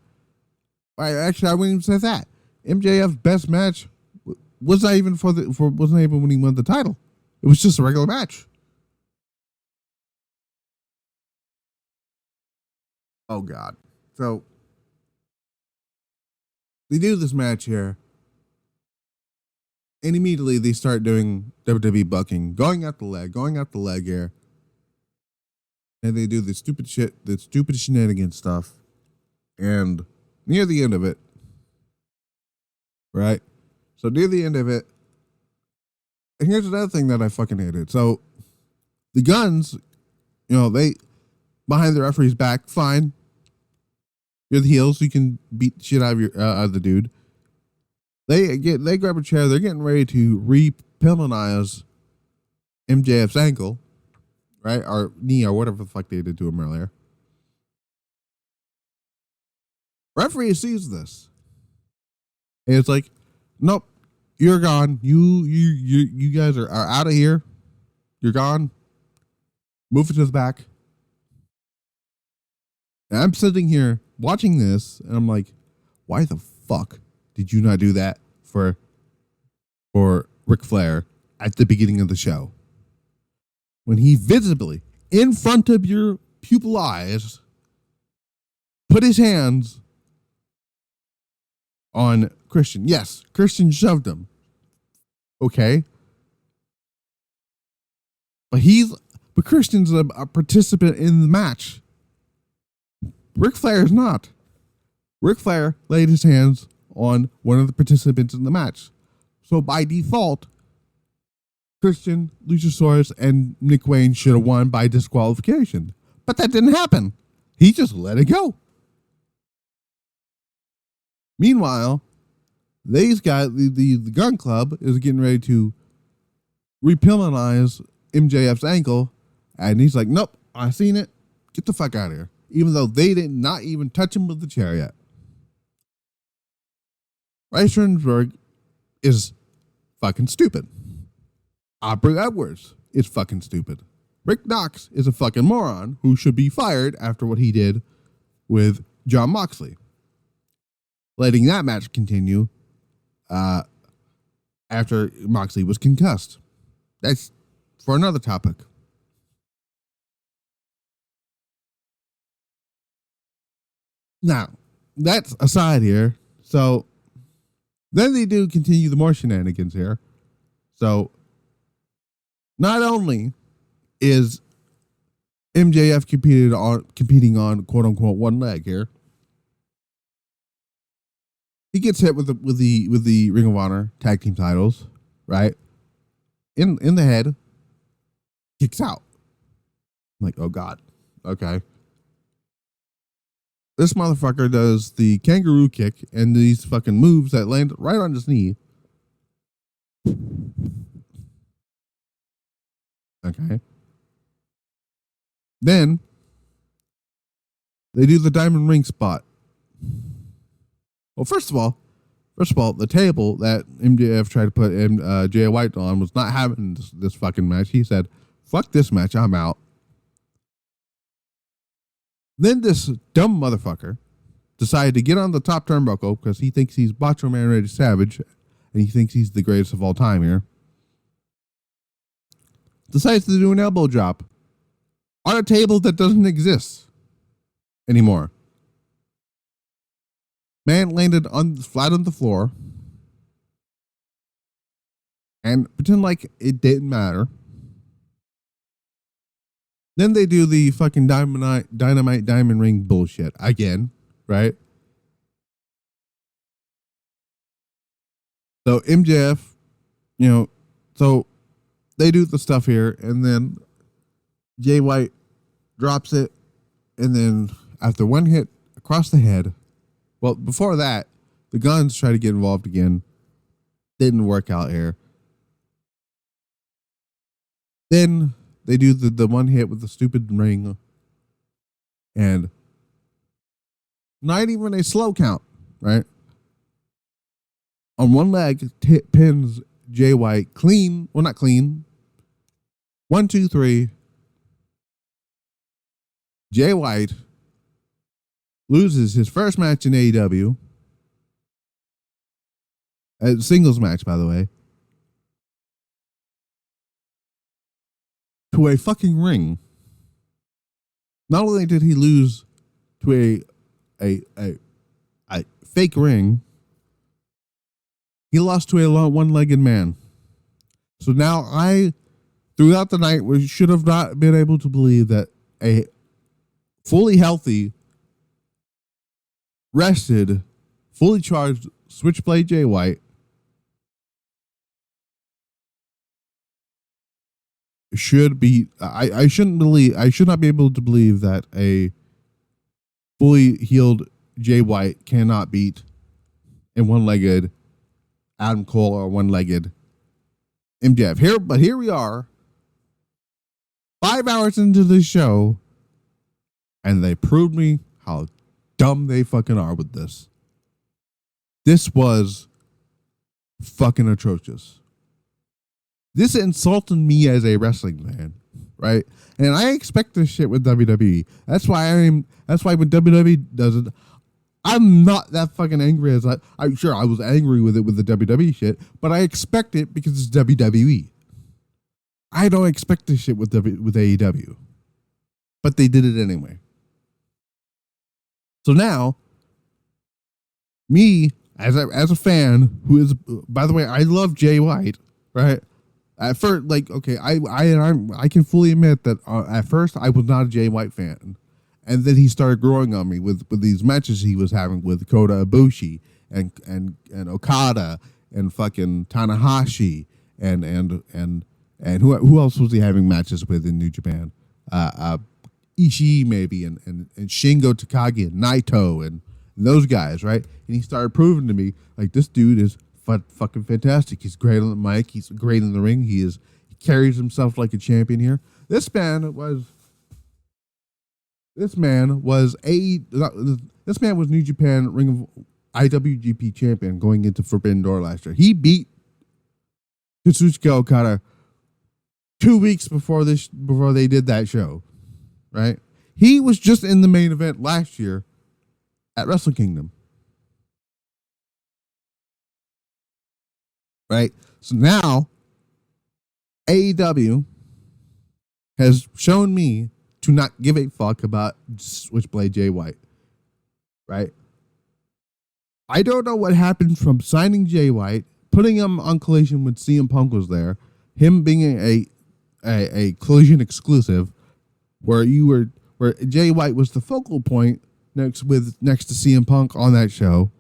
wouldn't even say that. MJF's best match was not even wasn't even when he won the title. It was just a regular match. Oh God. So they do this match here. And immediately they start doing WWE bucking, going out the leg here. And they do the stupid shenanigans stuff. And near the end of it, right? So near the end of it, and here's another thing that I fucking hated. So the Guns, they behind the referee's back, fine. You're the heels, so you can beat the shit out of the dude. They grab a chair. They're getting ready to re-penalize MJF's ankle, right, or knee, or whatever the fuck they did to him earlier. Referee sees this, and it's like, nope, you're gone. You guys are out of here. You're gone. Move it to the back. And I'm sitting here watching this, and I'm like, why the fuck did you not do that for Ric Flair at the beginning of the show? When he visibly, in front of your pupil eyes, put his hands on Christian. Yes, Christian shoved him. Okay. But Christian's a participant in the match. Ric Flair is not. Ric Flair laid his hands on one of the participants in the match. So by default, Christian, Luchasaurus, and Nick Wayne should have won by disqualification. But that didn't happen. He just let it go. Meanwhile, these guys, the Gun Club is getting ready to re-penalize MJF's ankle. And he's like, nope, I seen it. Get the fuck out of here. Even though they did not even touch him with the chair yet. Reichensberg is fucking stupid. Aubrey Edwards is fucking stupid. Rick Knox is a fucking moron who should be fired after what he did with Jon Moxley. Letting that match continue after Moxley was concussed. That's for another topic. Now, that's aside here. So, then they do continue the more shenanigans here. So, not only is MJF competing on quote unquote one leg here, he gets hit with the Ring of Honor tag team titles, right? In the head, kicks out. I'm like, oh God, okay. This motherfucker does the kangaroo kick and these fucking moves that land right on his knee. Okay. Then they do the diamond ring spot. Well, first of all, the table that MJF tried to put Jay White on was not having this fucking match. He said, fuck this match, I'm out. Then this dumb motherfucker decided to get on the top turnbuckle because he thinks he's Macho Man Randy Savage and he thinks he's the greatest of all time here. Decides to do an elbow drop on a table that doesn't exist anymore. Man landed flat on the floor and pretend like it didn't matter. Then they do the fucking dynamite diamond ring bullshit again, right? So MJF, so they do the stuff here, and then Jay White drops it, and then after one hit across the head, well, before that, the Guns try to get involved again. Didn't work out here. Then they do the one hit with the stupid ring, and not even a slow count, right? On one leg, pins Jay White clean. Well, not clean. 1, 2, 3. Jay White loses his first match in AEW. A singles match, by the way. To a fucking ring. Not only did he lose to a fake ring, he lost to a one-legged man. So now throughout the night, we should have not been able to believe that a fully healthy, rested, fully charged Switchblade Jay White should be. I should not be able to believe that a fully healed Jay White cannot beat a one-legged Adam Cole or one-legged MJF. But here we are, 5 hours into this show, and they proved me how dumb they fucking are with this. This was fucking atrocious. This insulted me as a wrestling fan, right? And I expect this shit with WWE. That's why when WWE does it, I'm not that fucking angry as I'm sure I was angry with it with the WWE shit, but I expect it because it's WWE. I don't expect this shit with AEW, but they did it anyway. So now, me as a fan who is, by the way, I love Jay White, right? At first, like, okay, I can fully admit that at first I was not a Jay White fan, and then he started growing on me with these matches he was having with Kota Ibushi and Okada and fucking Tanahashi and who else was he having matches with in New Japan? Ishii maybe and Shingo Takagi and Naito and those guys, right? And he started proving to me like this dude is fucking fantastic. He's great on the mic. He's great in the ring. He carries himself like a champion here. This man was New Japan Ring of IWGP Champion going into Forbidden Door last year. He beat Kazuchika Okada 2 weeks before they did that show, right? He was just in the main event last year at Wrestle Kingdom. Right? So now, AEW has shown me to not give a fuck about Switchblade Jay White. Right? I don't know what happened from signing Jay White, putting him on Collision when CM Punk was there, him being a Collision exclusive, where Jay White was the focal point next to CM Punk on that show.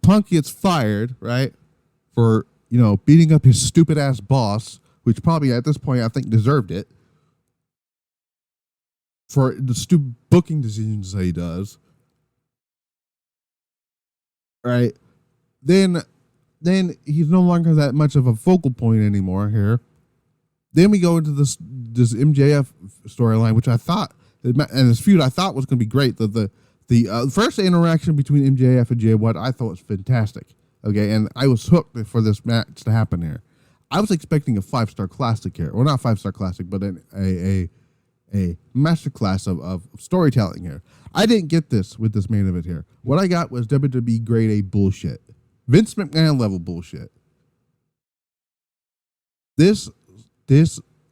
Punk gets fired, right? For beating up his stupid ass boss, which probably at this point I think deserved it for the stupid booking decisions that he does. Right? Then he's no longer that much of a focal point anymore here. Then we go into this MJF storyline, which I thought, and this feud I thought was going to be great. The first interaction between MJF and Jay White I thought was fantastic. Okay, and I was hooked for this match to happen here. I was expecting a 5-star classic here. Well, not 5-star classic, but a masterclass of storytelling here. I didn't get this with this main event here. What I got was WWE grade A bullshit. Vince McMahon level bullshit. This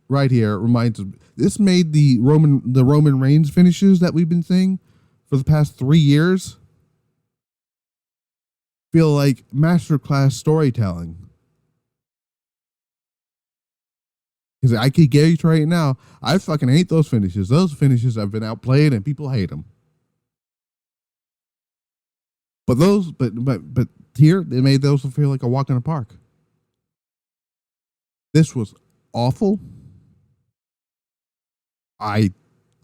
right here this made the Roman Reigns finishes that we've been seeing for the past 3 years feel like masterclass storytelling. Because I can gauge right now, I fucking hate those finishes. Those finishes have been outplayed and people hate them. But here they made those feel like a walk in the park. This was awful. I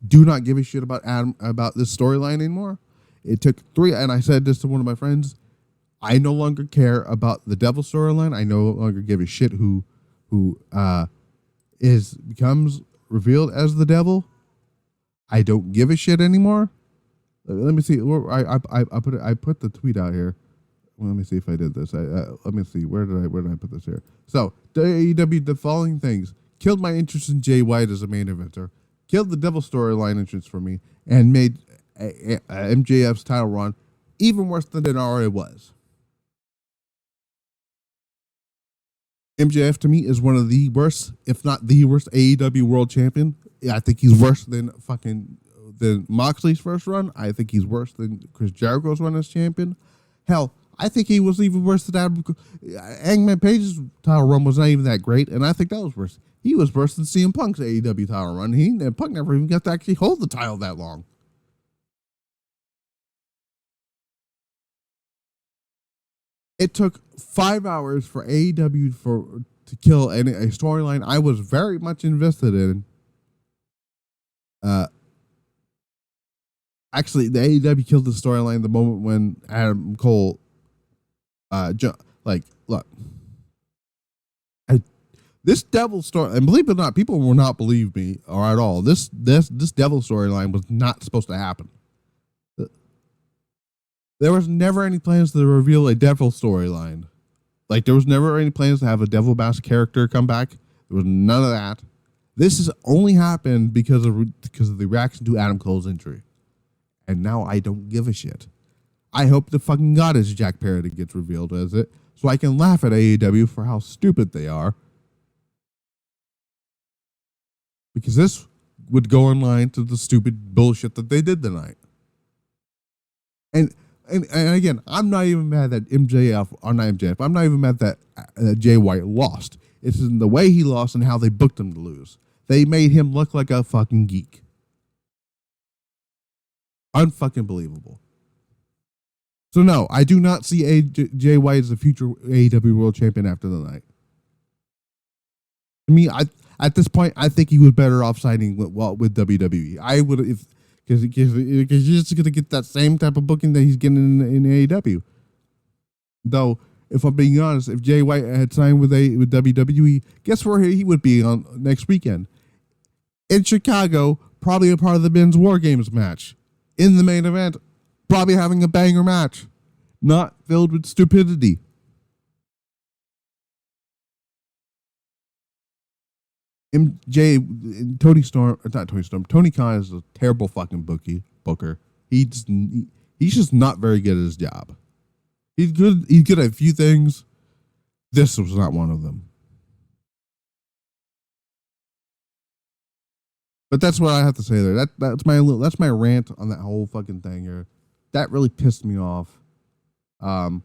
do not give a shit about this storyline anymore. It took 3, and I said this to one of my friends. I no longer care about the devil storyline. I no longer give a shit who becomes revealed as the devil. I don't give a shit anymore. Let me see. I put the tweet out here. Well, let me see if I did this. Let me see. Where did I put this here? So AEW, the following things killed my interest in Jay White as a main eventer, killed the devil storyline interest for me, and made MJF's title run even worse than it already was. MJF to me is one of the worst, if not the worst, AEW World Champion. I think he's worse than Moxley's first run. I think he's worse than Chris Jericho's run as champion. Hell, I think he was even worse than Hangman Page's title run was not even that great, and I think that was worse. He was worse than CM Punk's AEW title run. Punk never even got to actually hold the title that long. It took 5 hours for AEW to kill a storyline I was very much invested in. Actually, the AEW killed the storyline the moment when Adam Cole, look, this devil story, and believe it or not, people will not believe me or at all. This devil storyline was not supposed to happen. There was never any plans to reveal a devil storyline. Like, there was never any plans to have a devil mask character come back. There was none of that. This has only happened because of the reaction to Adam Cole's injury. And now I don't give a shit. I hope the fucking goddess Jack Parody gets revealed as it, so I can laugh at AEW for how stupid they are. Because this would go in line to the stupid bullshit that they did tonight. And again, I'm not even mad that I'm not even mad that Jay White lost. It's in the way he lost and how they booked him to lose. They made him look like a fucking geek. Unfucking believable. So no, I do not see Jay White as a future AEW World Champion after the night. To me, at this point, I think he was better off signing with WWE. I would because he's just gonna get that same type of booking that he's getting in AEW. Though, if I'm being honest, if Jay White had signed with WWE, guess where he would be on next weekend? In Chicago, probably a part of the Men's War Games match. In the main event, probably having a banger match, not filled with stupidity. Tony Khan is a terrible fucking booker. He's just not very good at his job. He's good at a few things. This was not one of them. But that's what I have to say there. That's my rant on that whole fucking thing here. That really pissed me off. Other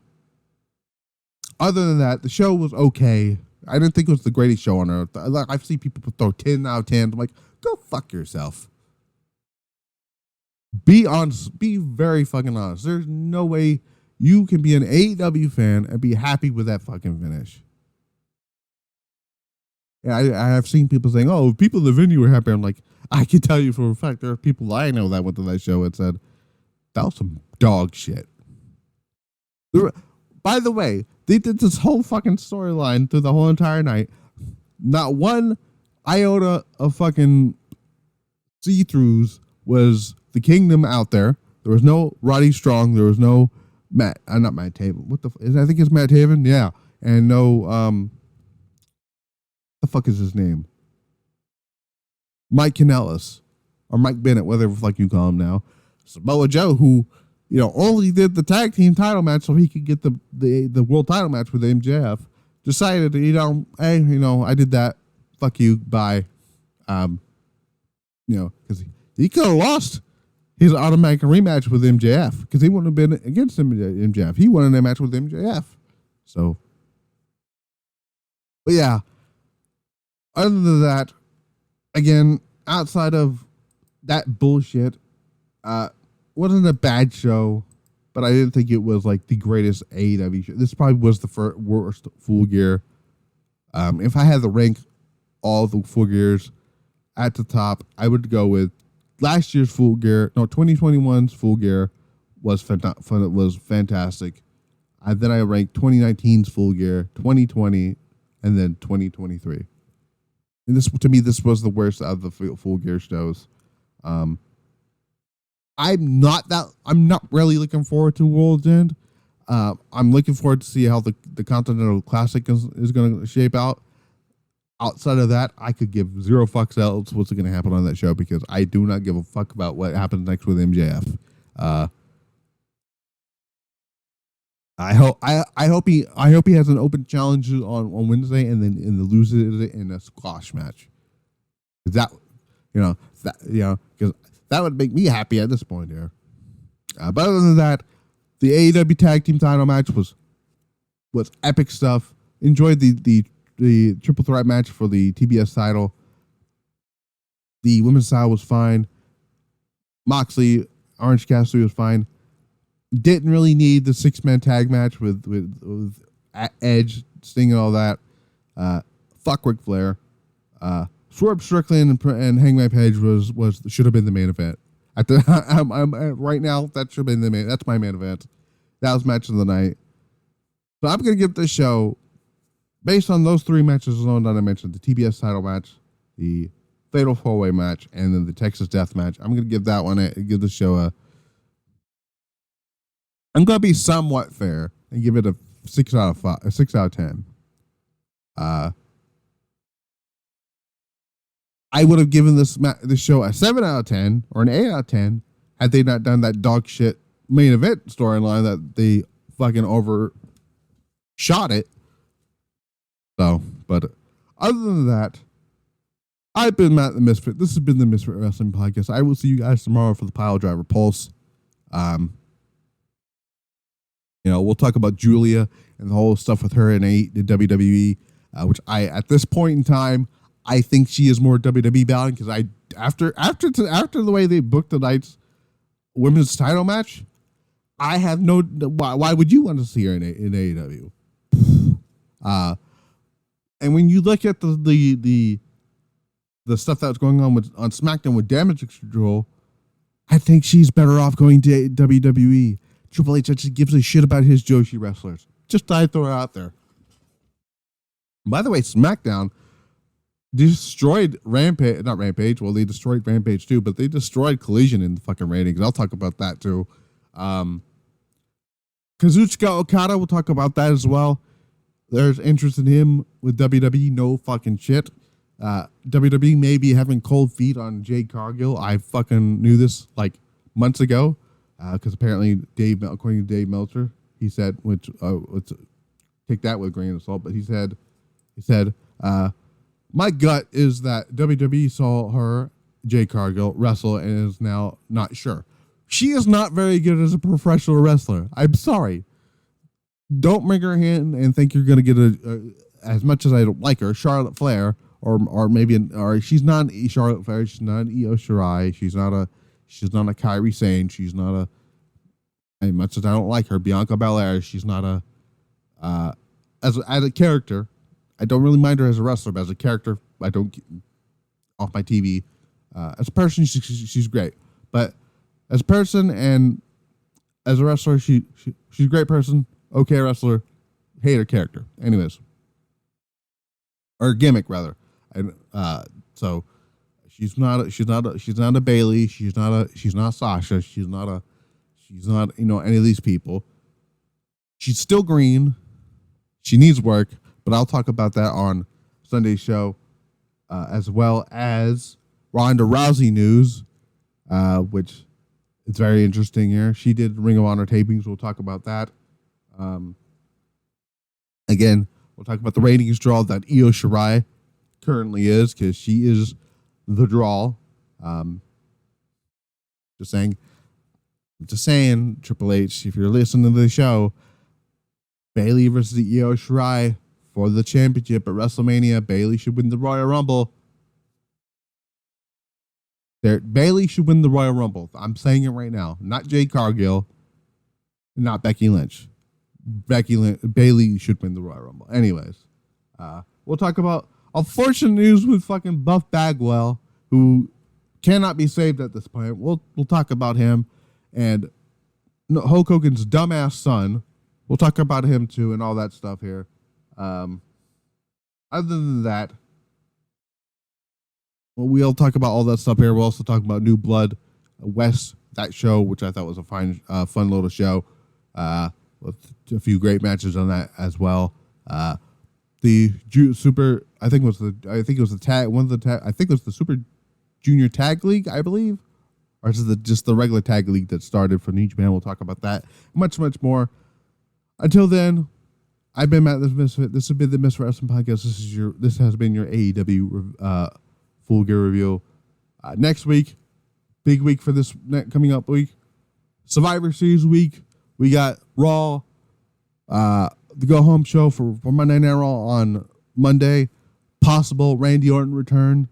than that, the show was okay. I didn't think it was the greatest show on earth. I've seen people throw 10 out of 10. I'm like, go fuck yourself. Be honest. Be very fucking honest. There's no way you can be an AEW fan and be happy with that fucking finish. Yeah, I have seen people saying, oh, people in the venue were happy. I'm like, I can tell you for a fact there are people I know that went to that show and said, that was some dog shit. By the way, they did this whole fucking storyline through the whole entire night. Not one iota of fucking see-throughs was the Kingdom out there. There was no Roddy Strong. There was no not Matt Taven. I think it's Matt Taven. Yeah. And no, the fuck is his name? Mike Kanellis or Mike Bennett, whatever the fuck you call him now. Samoa Joe, who, only did the tag team title match so he could get the world title match with MJF, decided, hey, I did that. Fuck you. Bye. Because he could have lost his automatic rematch with MJF because he wouldn't have been against MJF. He wanted a match with MJF. So, but yeah. Other than that, again, outside of that bullshit, wasn't a bad show, but I didn't think it was like the greatest AEW show. This probably was the worst Full Gear. If I had to rank all the Full Gears at the top, I would go with last year's Full Gear. No, 2021's Full Gear was fantastic. Then I ranked 2019's Full Gear, 2020, and then 2023. And this, to me, this was the worst of the Full Gear shows. I'm not really looking forward to World's End. I'm looking forward to see how the Continental Classic is going to shape out. Outside of that, I could give zero fucks else what's going to happen on that show because I do not give a fuck about what happens next with MJF. I hope he has an open challenge on Wednesday and then loses it in a squash match. Because that would make me happy at this point here. But other than that, the AEW Tag Team Title match was epic stuff. Enjoyed the triple threat match for the TBS title. The women's style was fine. Moxley, Orange Cassidy was fine. Didn't really need the 6-man tag match with Edge, Sting, and all that. Fuck Ric Flair. Swerve, Strickland, and Hangman Page should have been the main event. Right now, that should have been the main. That's my main event. That was match of the night. So I'm gonna give this show, based on those 3 matches alone that I mentioned, the TBS title match, the Fatal 4-Way match, and then the Texas Deathmatch. I'm gonna give the show a. I'm gonna be somewhat fair and give it a 6 out of 10. I would have given this show a 7 out of 10 or an 8 out of 10 had they not done that dog shit main event storyline that they fucking overshot it. So, but other than that, I've been Matt the Misfit. This has been the Misfit Wrestling Podcast. I will see you guys tomorrow for the Pile Driver Pulse. We'll talk about Julia and the whole stuff with her in the WWE, which at this point in time, I think she is more WWE bound because after the way they booked the night's women's title match, I have no. Why would you want to see her in AEW? And when you look at the stuff that was going on on SmackDown with Damage Control, I think she's better off going to WWE. Triple H just gives a shit about his Joshi wrestlers. Just I throw it out there. By the way, SmackDown destroyed Rampage. Not Rampage. Well, they destroyed Rampage too, but they destroyed Collision in the fucking ratings. I'll talk about that too. Kazuchika Okada, we'll talk about that as well. There's interest in him with WWE. No fucking shit. WWE may be having cold feet on Jade Cargill. I fucking knew this like months ago. Because apparently, according to Dave Meltzer, he said, which let's take that with a grain of salt, but he said, my gut is that WWE saw her, Jade Cargill, wrestle and is now not sure. She is not very good as a professional wrestler. I'm sorry. Don't bring her in and think you're going to get as much as I don't like her, Charlotte Flair, or she's not Charlotte Flair, she's not an Io Shirai, she's not a Kairi Sane. She's not as much as I don't like her, Bianca Belair. She's not as a character. I don't really mind her as a wrestler, but as a character, I don't get off my TV. As a person, she's great. But as a person and as a wrestler, she's a great person. Okay wrestler. Hate her character. Anyways. Or gimmick, rather. And so She's not a Bailey. She's not Sasha. She's not any of these people. She's still green. She needs work, but I'll talk about that on Sunday's show, as well as Ronda Rousey news, which is very interesting here. She did Ring of Honor tapings. We'll talk about that. Again, we'll talk about the ratings draw that Io Shirai currently is, because she is the draw. Just saying, Triple H, if you're listening to the show, Bayley versus Io Shirai for the championship at WrestleMania. Bayley should win the Royal Rumble. Bayley should win the Royal Rumble. I'm saying it right now. Not Jade Cargill, not Becky Lynch. Bayley should win the Royal Rumble. Anyways, we'll talk about unfortunate news with fucking Buff Bagwell, who cannot be saved at this point. We'll talk about him. And Hulk Hogan's dumbass son. We'll talk about him too and all that stuff here. Other than that, we'll talk about all that stuff here. We'll also talk about New Blood West, that show, which I thought was a fun little show, with a few great matches on that as well. The Super, I think it was the Super Junior Tag League, I believe, or is it just the regular tag league that started for New Japan? We'll talk about that, much more. Until then, I've been Matt, this has been the Miss Wrestling Podcast. This has been your AEW Full Gear Review. Next week, big week for this coming up week, Survivor Series week. We got Raw, the Go Home show for Monday Night Raw on Monday. Possible Randy Orton return.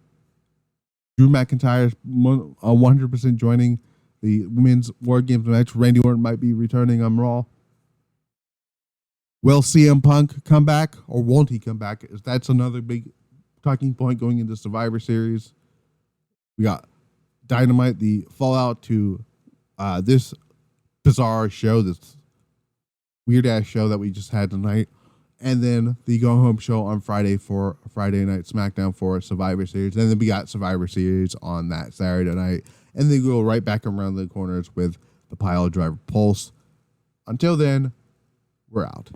Drew McIntyre 100% joining the Women's War Games match. Randy Orton might be returning on Raw. Will CM Punk come back, or won't he come back? That's another big talking point going into Survivor Series. We got Dynamite, the fallout to this bizarre show, this weird ass show that we just had tonight, and then the Go Home show on Friday for Friday Night SmackDown for Survivor Series, and then we got Survivor Series on that Saturday night, and then go right back around the corners with the Pile Driver Pulse. Until then, we're out.